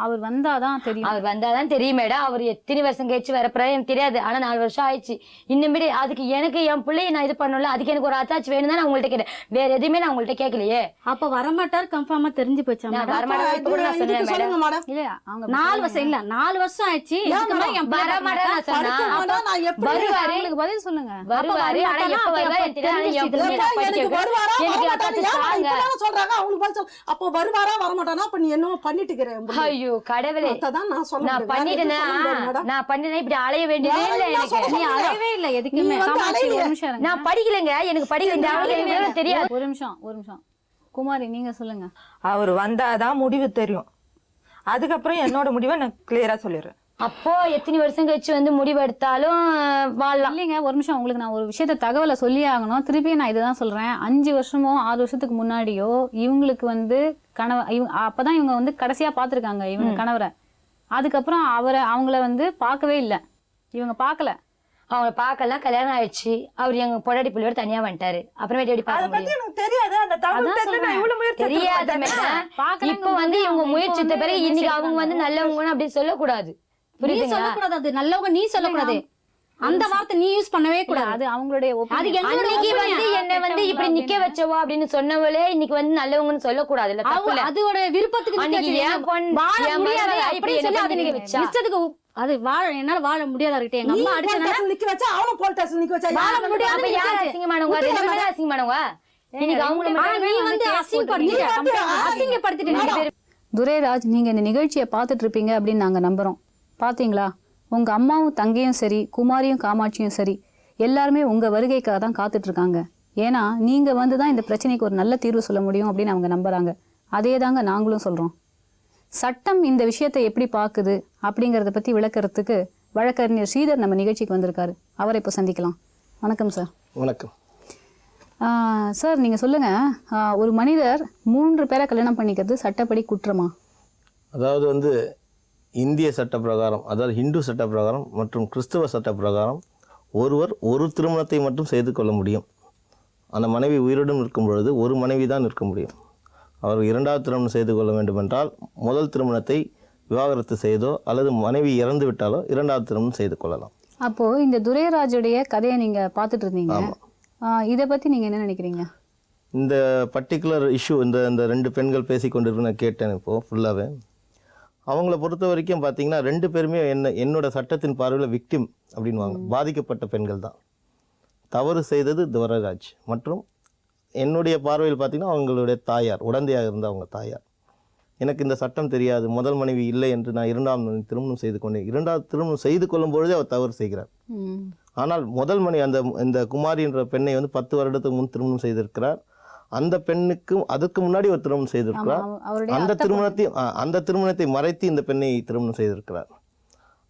அவர் வந்தாதான் தெரியும். அவர் வந்தாதான் தெரியும் மேடம். அவர் எத்தனை வருஷம் கழிச்சு வரப்போறா எனக்கு தெரியாது. ஆனா 4 வருஷம் ஆயிடுச்சு. இன்னுமே அதுக்கு எனக்கு என் பிள்ளைய நான் இது பண்ணல, அதுக்கு எனக்கு ஒரு அத்தாச்சி வேணும் தான் நான் உங்கள்ட்ட கேட்டேன். வேற எதுவுமே நான் உங்கள்ட்ட கேட்கலையே. அப்ப வரமாட்டார் கன்ஃபார்மா தெரிஞ்சு போச்சா நான் மேடம்? வரமாட்டேன் இப்ப கூட நான் இதுக்கு சொன்னேன் மேடம். சொல்லுங்க மேடம். இல்ல அவங்க 4 வருஷம் இல்ல 4 வருஷம் ஆயிடுச்சு. இதுக்கு மேல என் பிள்ளை வரமாட்டேன் நான் சொன்னா. படிக்க மாட்டா நான் எப்படி வருவாரு அவங்களுக்கு பதில் சொல்லுங்க. வருவாரு. ஆனா எப்ப வருவாரு எனக்கு தெரியாது. ஆனா என் பிள்ளைய நான் படிக்க எனக்கு வைக்கிறேன். வருவாரா எனக்கு வரமாட்டான்னு அத்தாச்சி ஏன் தாங்க. இப்படிலாம் சொல்றாங்க? அவங்களுக்கு பதில் சொல்லு. அப்போ வருவாரா வரமாட்டானா? அப்ப நீ என்னமோ பண்ணிட்டு இருக்கிற. ஐயோ கடவுளே, அதான் நான் சொல்ல நான் முடியும். வேற எதுவும் பண்ணிட்டேனா? சொல்ல முடியாது மேடம். நான் பண்ணிட்டேன். இப்படி அலைய வேண்டியதே வேற இல்ல என்ன எனக்கு. சொல்ல நீ அழவே இல்ல எதுக்குமே. நீ வந்து காமாட்சி, அலையில. ஒரு நிமிஷம் இருங்க. நான் படிக்கலைங்க. எனக்கு படிக்கல. இந்த ஆளுக்கு எனக்கு தெரியாது. ஒரு நிமிஷம் குமாரி நீங்க சொல்லுங்க. அவர் வந்தாதான் முடிவு தெரியும். அதுக்கப்புறம் என்னோட முடிவை நான் கிளியரா சொல்லிடுறேன். அப்போ எத்தனை வருஷம் கழிச்சு வந்து முடிவெடுத்தாலும் வாழலாம். இல்லைங்க ஒரு நிமிஷம், உங்களுக்கு நான் ஒரு விஷயத்த தகவலை சொல்லி ஆகணும். திருப்பியும் நான் இதுதான் சொல்றேன். 5 வருஷமோ 6 வருஷத்துக்கு முன்னாடியோ இவங்களுக்கு வந்து அப்பதான் இவங்க வந்து கடைசியா பாத்துருக்காங்க இவங்க கணவரை. அதுக்கப்புறம் அவங்கள வந்து பார்க்கவே இல்லை. இவங்க பார்க்கல. அவங்கள பார்க்கலாம். கல்யாணம் ஆயிடுச்சு. அவர் எங்க பொடாடி பிள்ளையோட தனியா வந்துட்டாரு. அப்புறமேட்டு எப்படி அதை பார்க்க பத்தி முடியும்? எனக்கு தெரியாது. அந்த தகவல் அதான் தெரிஞ்சு நான் சொல்றேன். இவ்வளவு முயற்சி தெரியாது எடுத்திருக்க மாட்டேனா? மேடம். பார்க்கலங்கும் இப்ப வந்து போது இவங்க அவங்க முயற்சித்த இப்ப பிறகு வந்து இன்னைக்கு அவங்க வந்து பேசியிருக்காங்க. நல்லவங்கன்னு அப்படி சொல்லக்கூடாது. நீ புரியுதுங்களா? சொல்லக்கூடாது. அது நல்லவங்க நீ சொல்லக்கூடாது. அந்த வார்த்தை நீ யூஸ் பண்ணவே இல்ல, கூடாது. அது அவங்களுடைய அது opinion. எங்களோட அன்னைக்கு opinion. வந்து என்ன வந்து இப்படி நிக்க வச்சவோ அப்படின்னு சொன்னவளே இன்னைக்கு வந்து நல்லவங்கன்னு சொல்லக்கூடாது. இல்ல தப்பு இல்ல. அதோட விருப்பத்துக்கு அன்னைக்கு நிக்க ஏன் பொண்ணு- வாழ என் முடியாது மருமக அப்படின்னு இப்படி சொல்லி என்ன அது நிக்க வச்சா? இஷ்டத்துக்கு அது என்னால வாழ முடியாதா இருக்கட்டும். எங்க நீ அம்மா போலீஸ் அடிச்சா ஸ்டேஷன் நிக்க வச்சா அவனும் போலீஸ் ஸ்டேஷன் நிக்க வச்சா வாழ யாரு முடியாது. அப்ப யார் அசிங்கமானவங்க? ரெண்டு பேரும் தான் அசிங்கமானவங்க. இன்னைக்கு அவங்க ஆனா நீ வந்து அசிங்கப்படுத்திட்டு துரைராஜ், நீங்க இந்த நிகழ்ச்சியை பார்த்துட்டு இருப்பீங்க அப்படின்னு நாங்க நம்புறோம். பாத்தீங்களா, உங்க அம்மாவும் தங்கையும் சரி, குமாரியும் காமாட்சியும் சரி, எல்லாருமே உங்க வருகைக்காக தான் காத்துட்டு இருக்காங்க. ஏன்னா நீங்க வந்து தான் இந்த பிரச்சனைக்கு ஒரு நல்ல தீர்வு சொல்ல முடியும் அப்படின்னு அவங்க நம்புறாங்க. அதே தாங்க நாங்களும் சொல்றோம். சட்டம் இந்த விஷயத்தை எப்படி பார்க்குது அப்படிங்கறத பத்தி விளக்கறதுக்கு வழக்கறிஞர் ஸ்ரீதர் நம்ம நிகழ்ச்சிக்கு வந்திருக்காரு. அவரை இப்போ சந்திக்கலாம். வணக்கம் சார். வணக்கம். சார் நீங்கள் சொல்லுங்கள், ஒரு மனிதர் 3 பேரை கல்யாணம் பண்ணிக்கிறது சட்டப்படி குற்றமா? அதாவது வந்து இந்திய சட்ட பிரகாரம், அதாவது ஹிந்து சட்ட பிரகாரம் மற்றும் கிறிஸ்தவ சட்ட பிரகாரம் ஒருவர் ஒரு திருமணத்தை மட்டும் செய்து கொள்ள முடியும். அந்த மனைவி உயிருடன் இருக்கும் பொழுது ஒரு மனைவி தான் இருக்க முடியும். அவர் 2வது திருமணம் செய்து கொள்ள வேண்டுமென்றால் முதல் திருமணத்தை விவாகரத்து செய்தோ அல்லது மனைவி இறந்து விட்டாலோ 2வது திருமணம் செய்து கொள்ளலாம். அப்போது இந்த துரைராஜுடைய கதையை நீங்கள் பார்த்துட்டு இருந்தீங்க. இதை பற்றி நீங்கள் என்ன நினைக்கிறீங்க? இந்த பர்டிகுலர் இஷ்யூ இந்த 2 பெண்கள் பேசி கொண்டிருக்கு நான் கேட்டேன். இப்போது ஃபுல்லாகவே அவங்கள பொறுத்த வரைக்கும் பார்த்தீங்கன்னா 2 பேருமே என்னோட சட்டத்தின் பார்வையில் விக்டிம் அப்படின்வாங்க. பாதிக்கப்பட்ட பெண்கள் தான். தவறு செய்தது துரைராஜ் மற்றும் என்னுடைய பார்வையில் பார்த்தீங்கன்னா அவங்களுடைய தாயார், உடந்தையாக இருந்த அவங்க தாயார். எனக்கு இந்த சட்டம் தெரியாது, முதல் மனைவி இல்லை என்று நான் 2வது திருமணம் செய்து கொண்டேன். 2வது திருமணம் செய்து கொள்ளும் பொழுதே அவர் தவறு செய்கிறார். ஆனால் முதல் மனைவி இந்த குமாரி என்ற பெண்ணை வந்து 10 வருடத்துக்கு முன் திருமணம் செய்திருக்கிறார். அந்த பெண்ணுக்கும் அதுக்கு முன்னாடி ஒரு திருமணம் செய்திருக்கிறார். அந்த திருமணத்தை மறைத்து இந்த பெண்ணை திருமணம் செய்திருக்கிறார்.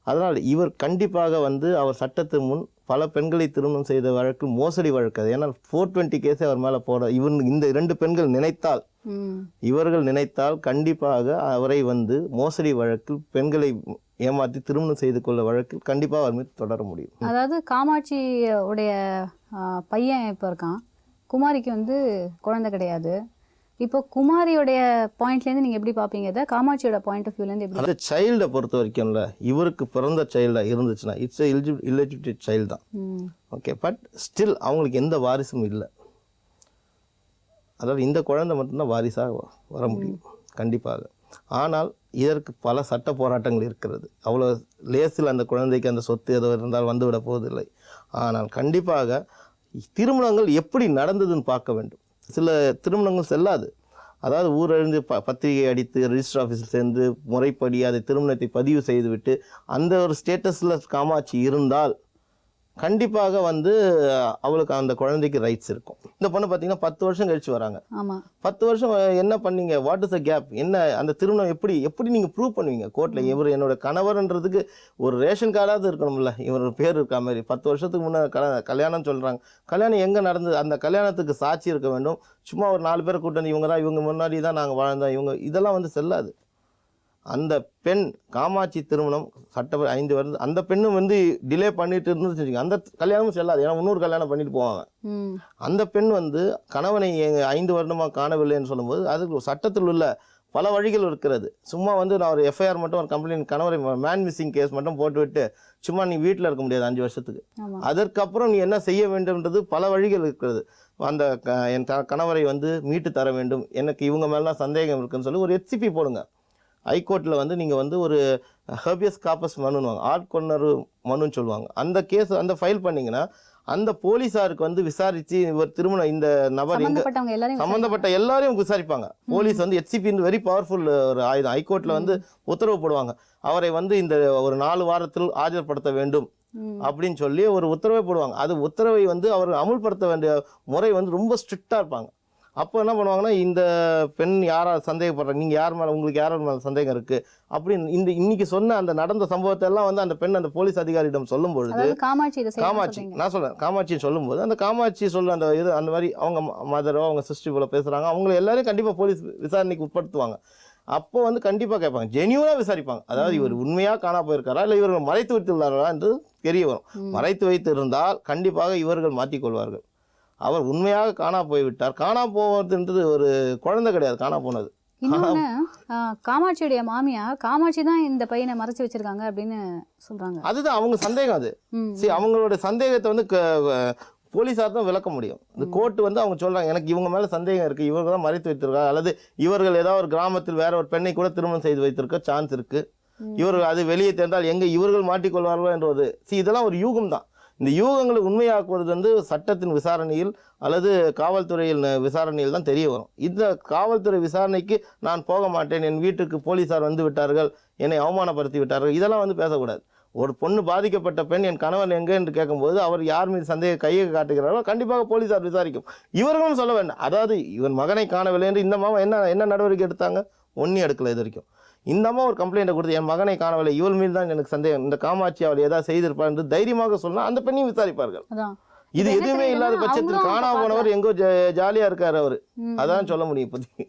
அதனால் இவர் கண்டிப்பாக வந்து அவர் சட்டத்தின் முன் பல பெண்களை திருமணம் செய்த வழக்கு மோசடி வழக்கு. அது ஏன்னால் 420 கேஸை அவர் மேலே போட இந்த 2 பெண்கள் நினைத்தால், இவர்கள் நினைத்தால் கண்டிப்பாக அவரை வந்து மோசடி வழக்கில் பெண்களை ஏமாற்றி திருமணம் செய்து கொள்ள வழக்கில் கண்டிப்பாக அவர் மீது தொடர முடியும். அதாவது காமாட்சி உடைய பையன் இப்போ இருக்கான், குமாரிக்கு வந்து குழந்தை கிடையாது. இப்போ குமாரியோடைய பாயிண்ட்லேருந்து நீங்கள் எப்படி பார்ப்பீங்க இதை? காமாட்சியோட பாயிண்ட் ஆஃப் வியூலேருந்து எப்படி? அந்த சைல்டை பொறுத்த வரைக்கும்ல, இவருக்கு பிறந்த சைல்டாக இருந்துச்சுன்னா இட்ஸ் இல்லெஜிட்டிமேட் சைல்டு தான். ஓகே, பட் ஸ்டில் அவங்களுக்கு எந்த வாரிசும் இல்லை. அதாவது இந்த குழந்தை மட்டும்தான் வாரிசாக வர முடியும் கண்டிப்பாக. ஆனால் இதற்கு பல சட்ட போராட்டங்கள் இருக்கிறது. அவ்வளோ லேசில் அந்த குழந்தைக்கு அந்த சொத்து ஏதோ இருந்தால் வந்துவிட போவதில்லை. ஆனால் கண்டிப்பாக திருமணங்கள் எப்படி நடந்ததுன்னு பார்க்க வேண்டும். சில திருமணங்கள் செல்லாது. அதாவது ஊரறிந்து பத்திரிகை அடித்து ரெஜிஸ்டர் ஆஃபீஸில் சேர்ந்து முறைப்படி அதை திருமணத்தை பதிவு செய்துவிட்டு அந்த ஒரு ஸ்டேட்டஸில் காமாட்சி இருந்தால் கண்டிப்பாக வந்து அவளுக்கு அந்த குழந்தைக்கு ரைட்ஸ் இருக்கும். இந்த பொண்ணு பார்த்தீங்கன்னா 10 வருஷம் கழிச்சு வராங்க. 10 வருஷம் என்ன பண்ணீங்க? What is the gap? என்ன அந்த திருமணம் எப்படி நீங்கள் ப்ரூவ் பண்ணுவீங்க கோர்ட்டில்? இவர் என்னோட கணவர்ன்றதுக்கு ஒரு ரேஷன் கார்டாவது இருக்கணும்ல, இவர் பேர் இருக்கா மாதிரி. 10 வருஷத்துக்கு முன்னே கல்யாணம் சொல்கிறாங்க. கல்யாணம் எங்கே நடந்தது? அந்த கல்யாணத்துக்கு சாட்சி இருக்க வேண்டும். சும்மா ஒரு 4 பேரை கூட்டணி இவங்க தான், இவங்க முன்னாடி தான் நாங்கள் வாழ்ந்தோம், இவங்க இதெல்லாம் வந்து செல்லாது. அந்த பெண் காமாட்சி திருமணம் சட்டப்படி 5 வருடம் அந்த பெண்ணும் வந்து டிலே பண்ணிட்டு இருந்துச்சு வச்சுக்கோங்க, அந்த கல்யாணமும் செல்லாது. ஏன்னா இன்னொரு கல்யாணம் பண்ணிட்டு போவாங்க. அந்த பெண் வந்து கணவனை 5 வருடமாக காணவில்லைன்னு சொல்லும்போது அதுக்கு சட்டத்தில் உள்ள பல வழிகள் இருக்கிறது. சும்மா வந்து நான் ஒரு எஃப்ஐஆர் மட்டும் ஒரு கம்ப்ளைண்ட் கணவரை மேன் மிஸ்ஸிங் கேஸ் மட்டும் போட்டுவிட்டு சும்மா நீ வீட்டில் இருக்க முடியாது 5 வருஷத்துக்கு. அதற்கப்புறம் நீ என்ன செய்ய வேண்டும்ன்றது பல வழிகள் இருக்கிறது. அந்த என் கணவரை வந்து மீட்டு தர வேண்டும், எனக்கு இவங்க மேலாம் சந்தேகம் இருக்குன்னு சொல்லி ஒரு HCP போடுங்க. ஹைகோர்ட்டில் வந்து நீங்கள் வந்து ஒரு ஹேபியஸ் கார்பஸ் மனுவாங்க, ஆட்கொணர்வு மனுன்னு சொல்லுவாங்க. அந்த கேஸ் அந்த ஃபைல் பண்ணிங்கன்னா அந்த போலீஸாருக்கு வந்து விசாரித்து இவர் திருமணம் இந்த நபர் எங்கே சம்மந்தப்பட்ட எல்லாரையும் விசாரிப்பாங்க. போலீஸ் வந்து HCP வெரி பவர்ஃபுல் ஒரு ஆயுதம். ஹைகோர்ட்டில் வந்து உத்தரவு போடுவாங்க, அவரை வந்து இந்த ஒரு 4 வாரத்தில் ஆஜர்படுத்த வேண்டும் அப்படின்னு சொல்லி ஒரு உத்தரவை போடுவாங்க. அது உத்தரவை வந்து அவர் அமுல்படுத்த வேண்டிய முறை வந்து ரொம்ப ஸ்ட்ரிக்டாக இருப்பாங்க. அப்போ என்ன பண்ணுவாங்கன்னா, இந்த பெண் யாரா சந்தேகப்படுறாங்க, நீங்கள் யார் மேலே உங்களுக்கு யார் மேலே சந்தேகம் இருக்குது அப்படின்னு இன்னைக்கு சொன்ன அந்த நடந்த சம்பவத்தை எல்லாம் வந்து அந்த பெண் அந்த போலீஸ் அதிகாரியிடம் சொல்லும் பொழுது காமாட்சி நான் சொல்கிறேன் காமாட்சி சொல்லும்போது அந்த காமாட்சி சொல்ல அந்த இது அந்த மாதிரி அவங்க மதரோ அவங்க சிஸ்டர் போல பேசுகிறாங்க, அவங்கள எல்லாரையும் கண்டிப்பாக போலீஸ் விசாரணைக்கு உட்படுத்துவாங்க. அப்போ வந்து கண்டிப்பாக கேட்பாங்க, ஜென்யூனாக விசாரிப்பாங்க. அதாவது இவர் உண்மையாக காணா போயிருக்காரா இல்லை இவர்கள் மறைத்து வைத்துள்ளாரா என்று தெரிய வரும். மறைத்து வைத்து இருந்தால் கண்டிப்பாக இவர்கள் மாற்றிக்கொள்வார்கள். அவர் உண்மையாக காணா போய்விட்டார். காணா போவதுன்றது ஒரு குழந்தை கிடையாது, காணா போனது. இன்னொன்னு காமாட்சியுடைய மாமியார் காமாட்சி தான் இந்த பையனை மறைச்சு வச்சிருக்காங்க அப்படின்னு சொல்றாங்க. அதுதான் அவங்க சந்தேகம். அது சரி, அவங்களோட சந்தேகத்தை வந்து போலீஸார் தான் விளக்க முடியும். இந்த கோர்ட்டு வந்து அவங்க சொல்றாங்க, எனக்கு இவங்க மேல சந்தேகம் இருக்கு, இவங்க தான் மறைத்து வைத்திருக்காங்க, அல்லது இவர்கள் ஏதாவது ஒரு கிராமத்தில் வேற ஒரு பெண்ணை கூட திருமணம் செய்து வைத்திருக்க சான்ஸ் இருக்கு, இவர்கள் அது வெளியே தெரிந்தால் எங்க இவர்கள் மாட்டிக்கொள்வார்களோ என்ற ஒரு இதெல்லாம் ஒரு யூகம் தான். இந்த யூகங்களை உண்மையாக்குவது வந்து சட்டத்தின் விசாரணையில் அல்லது காவல்துறையில் விசாரணையில் தான் தெரிய வரும். இந்த காவல்துறை விசாரணைக்கு நான் போக மாட்டேன், என் வீட்டுக்கு போலீஸார் வந்து விட்டார்கள், என்னை அவமானப்படுத்தி விட்டார்கள், இதெல்லாம் வந்து பேசக்கூடாது. ஒரு பொண்ணு பாதிக்கப்பட்ட பெண் என் கணவன் எங்கே என்று கேட்கும்போது அவர் யார் மீது கையை காட்டுகிறாரோ கண்டிப்பாக போலீஸார் விசாரிக்கும். இவர்களும் சொல்ல வேண்டாம், அதாவது இவன் மகனை காணவில்லை என்று இந்த மாமா என்ன நடவடிக்கை எடுத்தாங்க, ஒன்றும் எடுக்கல. இது வரைக்கும் இந்த அம்மா ஒரு கம்ப்ளைண்ட்டை கொடுத்து என் மகனை காணவில்லை, இவள் மீது தான் எனக்கு சந்தேகம், இந்த காமாட்சி அவள் ஏதாவது செய்திருப்பார் என்று தைரியமாக சொன்னால் அந்த பெண்ணையும் விசாரிப்பார்கள். இது எதுவுமே இல்லாத பட்சத்தில் காணா போனவர் எங்கோ ஜாலியா இருக்காரு அவரு, அதான் சொல்ல முடியும் இப்போதைக்கு.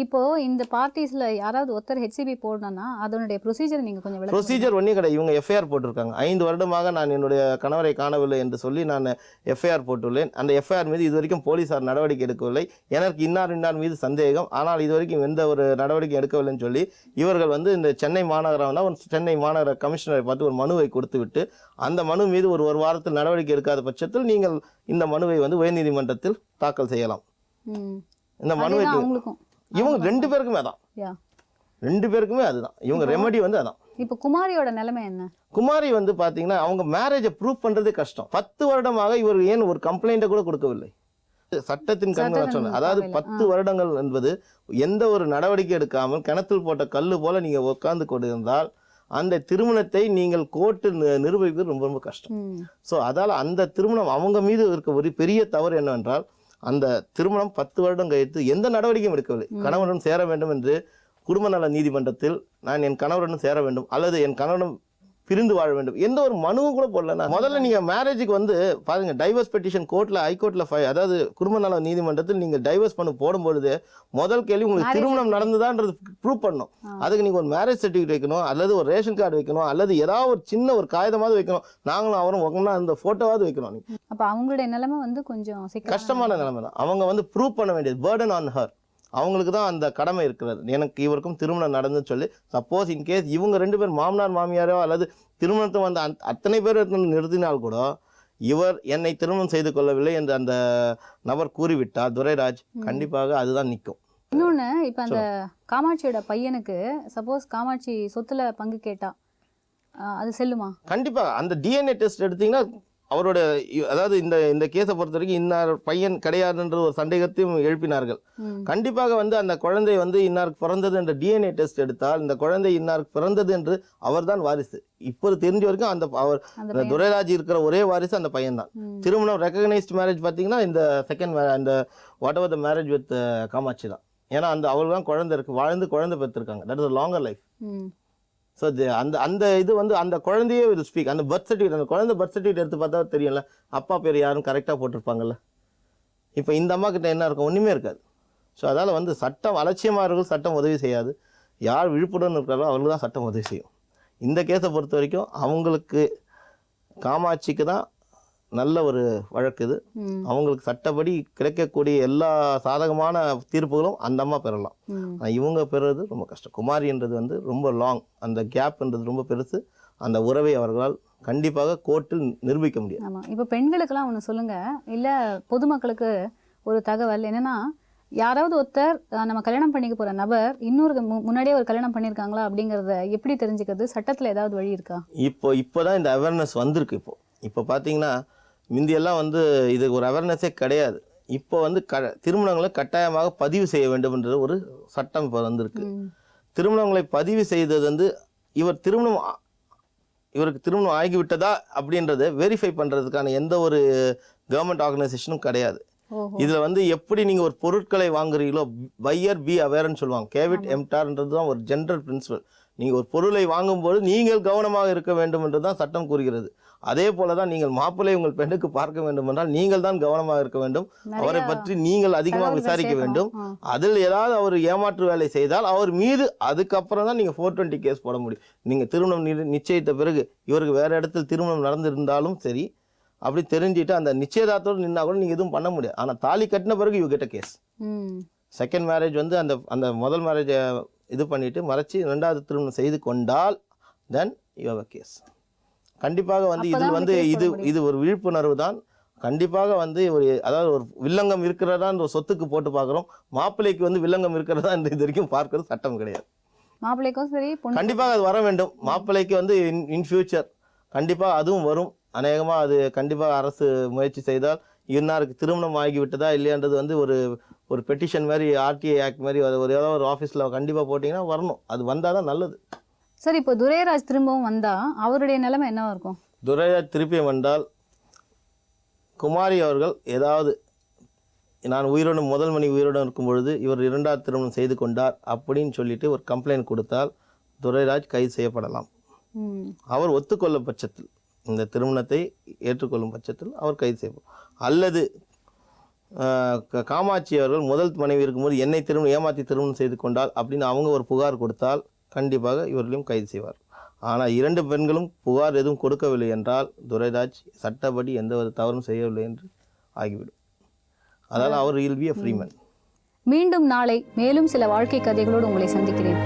இப்போ இந்த பார்ட்டிஸ்ல யாராவது ஒருத்தர் HCP போடணும்னா அதனுடைய ப்ரொசீஜர் நீங்க கொஞ்சம் ப்ரொசீஜர் ஒன்றே கிடையாது. இவங்க எஃப்ஐஆர் போட்டிருக்காங்க. 5 வருடமாக நான் என்னுடைய கணவரை காணவில்லை என்று சொல்லி நான் எஃப்ஐஆர் போட்டுள்ளேன். அந்த எஃப்ஐஆர் மீது இது வரைக்கும் போலீஸார் நடவடிக்கை எடுக்கவில்லை. எனக்கு இன்னார் மீது சந்தேகம், ஆனால் இது வரைக்கும் எந்த ஒரு நடவடிக்கை எடுக்கவில்லைன்னு சொல்லி இவர்கள் வந்து இந்த சென்னை மாநகர கமிஷனரை பார்த்து ஒரு மனுவை கொடுத்து விட்டு அந்த மனு மீது ஒரு வாரத்தில் நடவடிக்கை எடுக்காத பட்சத்தில் நீங்கள் இந்த மனுவை வந்து உயர்நீதிமன்றத்தில் தாக்கல் செய்யலாம். இந்த மனுவை இவங்க 2 பேருக்குமே அதான், 2 பேருக்குமே அதுதான். இவங்க ரெமெடி வந்து அதான். இப்போ குமாரியோட நிலைமை என்ன? குமாரி வந்து பாத்தீங்கன்னா அவங்க மேரேஜை ப்ரூவ் பண்றதே கஷ்டம். 10 வருடமாக இவர் ஏன் ஒரு கம்ப்ளைண்ட்டை கூட கொடுக்கவில்லை. சட்டத்தின் கண்கள் சொன்ன, அதாவது 10 வருடங்கள் என்பது எந்த ஒரு நடவடிக்கை எடுக்காமல் கிணத்தில் போட்ட கல்லு போல நீங்க உட்கார்ந்து கொண்டிருந்தால் அந்த திருமணத்தை நீங்கள் கோர்ட்டு நிரூபிப்பது ரொம்ப ரொம்ப கஷ்டம். ஸோ அதால் அந்த திருமணம் அவங்க மீது இருக்க ஒரு பெரிய தவறு என்னவென்றால் அந்த திருமணம் 10 வருடம் கழித்து எந்த நடவடிக்கையும் எடுக்கவில்லை. கணவனுடன் சேர வேண்டும் என்று குடும்ப நல நீதிமன்றத்தில் நான் என் கணவருடன் சேர வேண்டும் அல்லது என் கணவனும் பிரிந்து வாழ வேண்டும் எந்த ஒரு மனுவும் கூட போடலன்னா முதல்ல நீங்க மேரேஜுக்கு வந்து பாருங்க, டைவர்ஸ் பெட்டிஷன் கோர்ட்ல ஹைகோர்ட்ல அதாவது குடும்ப நல நீதிமன்றத்தில் நீங்க டைவர்ஸ் பண்ண போடும்பொழுது முதல் கேள்வி உங்களுக்கு திருமணம் நடந்ததான்றது ப்ரூவ் பண்ணணும். அதுக்கு நீங்க ஒரு மேரேஜ் சர்டிஃபிகேட் வைக்கணும் அல்லது ஒரு ரேஷன் கார்டு வைக்கணும் அல்லது ஏதாவது ஒரு சின்ன ஒரு காகிதமாவது வைக்கணும். நாங்களும் அவரும் ஒன்னா அந்த போட்டோவாவது வைக்கணும். அப்ப அவங்களுடைய நிலைமை வந்து கொஞ்சம் கஷ்டமான நிலைமை தான். அவங்க வந்து ப்ரூவ் பண்ண வேண்டியது burden on her. அவங்களுக்கு தான் அந்த கடமை இருக்கிறது. எனக்கு இவருக்கும் திருமணம் நடந்துன்னு சொல்லி சப்போஸ் இன்கேஸ் இவங்க 2 பேர் மாமனார் மாமியாரோ அல்லது திருமணத்தை வந்து அத்தனை பேர் நிறுத்தினால் கூட இவர் என்னை திருமணம் செய்து கொள்ளவில்லை என்று அந்த நபர் கூறிவிட்டார் துரைராஜ், கண்டிப்பாக அதுதான் நிற்கும். இன்னொன்று, இப்போ அந்த காமாட்சியோட பையனுக்கு சப்போஸ் காமாட்சி சொத்துல பங்கு கேட்டா அது செல்லுமா? கண்டிப்பாக அந்த டிஎன்ஏ டெஸ்ட் எடுத்தீங்கன்னா அவரோட அதாவது இந்த கேஸை பொறுத்த வரைக்கும் இன்னார் பையன் கிடையாதுன்ற ஒரு சந்தேகத்தையும் எழுப்பினார்கள். கண்டிப்பாக வந்து அந்த குழந்தை வந்து இன்னாருக்கு பிறந்தது என்ற டிஎன்ஏ டெஸ்ட் எடுத்தால் இந்த குழந்தை இன்னாருக்கு பிறந்தது என்று அவர்தான் வாரிசு. இப்போது தெரிஞ்ச வரைக்கும் அவர் துரைராஜ் இருக்கிற ஒரே வாரிசு அந்த பையன் தான். திருமணம் ரெகக்னைஸ்ட் மேரேஜ் பார்த்தீங்கன்னா இந்த அந்த whatever the marriage with Kamakshi தான். ஏன்னா அவருக்கு தான் குழந்தை இருக்கு, வாழ்ந்து குழந்தை பெற்றிருக்காங்க. That is longer life. So அந்த இது வந்து அந்த குழந்தையே ஒரு ஸ்பீக். அந்த பர்த் சர்டிஃபிகேட், அந்த குழந்தை பர்த் சர்டிஃபிகேட் எடுத்து பார்த்தா தெரியல அப்பா பேர் யாரும் கரெக்டாக போட்டிருப்பாங்கல்ல. இப்போ இந்த அம்மா கிட்ட என்ன இருக்கும், ஒன்றுமே இருக்காது. ஸோ அதால் வந்து சட்டம் அலட்சியமாக இருக்கும், சட்டம் உதவி செய்யாது. யார் விழிப்புடன் இருக்கிறாரோ அவங்களுக்கு தான் சட்டம் உதவி செய்யும். இந்த கேஸை பொறுத்த வரைக்கும் அவங்களுக்கு காமாட்சிக்கு தான் நல்ல ஒரு வழக்கு இது. அவங்களுக்கு சட்டப்படி கிடைக்கக்கூடிய எல்லா சாதகமான தீர்ப்புகளும் அந்த அம்மா பெறலாம். ஆனால் இவங்க பெறுறது ரொம்ப கஷ்டம். குமாரின்றது வந்து ரொம்ப லாங், அந்த கேப்ன்றது ரொம்ப பெருசு. அந்த உறவை அவர்களால் கண்டிப்பாக கோர்ட்டில் நிரூபிக்க முடியாது. ஆமாம், இப்போ பெண்களுக்கெல்லாம் ஒன்று சொல்லுங்கள், இல்லை பொதுமக்களுக்கு ஒரு தகவல் என்னென்னா, யாராவது ஒருத்தர் நம்ம கல்யாணம் பண்ணிக்க போகிற நபர் இன்னொரு முன்னாடியே ஒரு கல்யாணம் பண்ணியிருக்காங்களா அப்படிங்கிறத எப்படி தெரிஞ்சுக்கிறது? சட்டத்தில் ஏதாவது வழி இருக்கா? இப்போ தான் இந்த அவேர்னஸ் வந்திருக்கு. இப்போ பார்த்தீங்கன்னா முந்தியெல்லாம் வந்து இது ஒரு அவேர்னஸே கிடையாது. இப்போ வந்து திருமணங்களை கட்டாயமாக பதிவு செய்ய வேண்டும்ன்ற ஒரு சட்டம் இப்போ வந்திருக்கு. திருமணங்களை பதிவு செய்தது வந்து இவருக்கு திருமணம் ஆகிவிட்டதா அப்படின்றத வெரிஃபை பண்ணுறதுக்கான எந்த ஒரு கவர்மெண்ட் ஆர்கனைசேஷனும் கிடையாது. இதில் வந்து எப்படி நீங்கள் ஒரு பொருட்களை வாங்குறீங்களோ, பையர் பி அவேர்ன்னு சொல்லுவாங்க. கேவிட் எம்டார்ன்றது தான் ஒரு ஜென்ரல் பிரின்சிபல். நீங்கள் ஒரு பொருளை வாங்கும்போது நீங்கள் கவனமாக இருக்க வேண்டும் என்று தான் சட்டம் கூறுகிறது. அதே போல தான் நீங்கள் மாப்பிள்ளை உங்கள் பெண்ணுக்கு பார்க்க வேண்டும் என்றால் நீங்கள் தான் கவனமாக இருக்க வேண்டும். அவரை பற்றி நீங்கள் அதிகமாக விசாரிக்க வேண்டும். அதில் ஏதாவது அவர் ஏமாற்று வேலை செய்தால் அவர் மீது அதுக்கப்புறம் தான் நீங்கள் 420 கேஸ் போட முடியும். நீங்கள் திருமணம் நிச்சயித்த பிறகு இவருக்கு வேறு இடத்தில் திருமணம் நடந்திருந்தாலும் சரி, அப்படி தெரிஞ்சுட்டு அந்த நிச்சயதார்த்தோடு நின்னா கூட நீங்கள் எதுவும் பண்ண முடியாது. ஆனால் தாலி கட்டின பிறகு you get a case. Second marriage வந்து அந்த முதல் மேரேஜை இது பண்ணிவிட்டு மறைச்சி 2வது திருமணம் செய்து கொண்டால் then you have a case. கண்டிப்பாக வந்து இது வந்து இது ஒரு விழிப்புணர்வு தான். கண்டிப்பாக வந்து அதாவது ஒரு வில்லங்கம் இருக்கிறதா ஒரு சொத்துக்கு போட்டு பார்க்குறோம். மாப்பிள்ளைக்கு வந்து வில்லங்கம் இருக்கிறதா என்று இது வரைக்கும் பார்க்கறது சட்டம் கிடையாது. மாப்பிள்ளைக்கும் சரி, கண்டிப்பாக அது வர வேண்டும். மாப்பிள்ளைக்கு வந்து இன் ஃபியூச்சர் கண்டிப்பாக அதுவும் வரும். அநேகமாக அது கண்டிப்பாக அரசு முயற்சி செய்தால் இன்னாருக்கு திருமணம் ஆகிவிட்டதா இல்லையான்றது வந்து ஒரு பெட்டிஷன் மாதிரி, ஆர்டிஐ ஆக்ட் மாதிரி ஏதாவது ஒரு ஆஃபீஸில் கண்டிப்பாக போட்டிங்கன்னா வரணும். அது வந்தால் தான் நல்லது. சரி, இப்போ துரைராஜ் திரும்பவும் வந்தால் அவருடைய நிலைமை என்னவா இருக்கும்? துரைராஜ் திருப்பி வந்தால் குமாரி அவர்கள் ஏதாவது நான் முதல் மணி உயிரோடு இருக்கும் பொழுது இவர் 2வது திருமணம் செய்து கொண்டார் அப்படின்னு சொல்லிட்டு ஒரு கம்ப்ளைண்ட் கொடுத்தால் துரைராஜ் கைது செய்யப்படலாம். அவர் ஒத்துக்கொள்ளும் பட்சத்தில், இந்த திருமணத்தை ஏற்றுக்கொள்ளும் பட்சத்தில் அவர் கைது செய்யப்படும். அல்லது காமாட்சி அவர்கள் முதல் மனைவி இருக்கும்போது என்னை ஏமாற்றி திருமணம் செய்து கொண்டால் அப்படின்னு அவங்க ஒரு புகார் கொடுத்தால் கண்டிப்பாக இவர்களையும் கைது செய்வார். ஆனால் 2 பெண்களும் புகார் எதுவும் கொடுக்கவில்லை என்றால் துரைராஜ் சட்டப்படி எந்த ஒரு தவறும் செய்யவில்லை என்று ஆகிவிடும். அதனால் அவர் will be a free man. மீண்டும் நாளை மேலும் சில வாழ்க்கை கதைகளோடு உங்களை சந்திக்கிறேன்.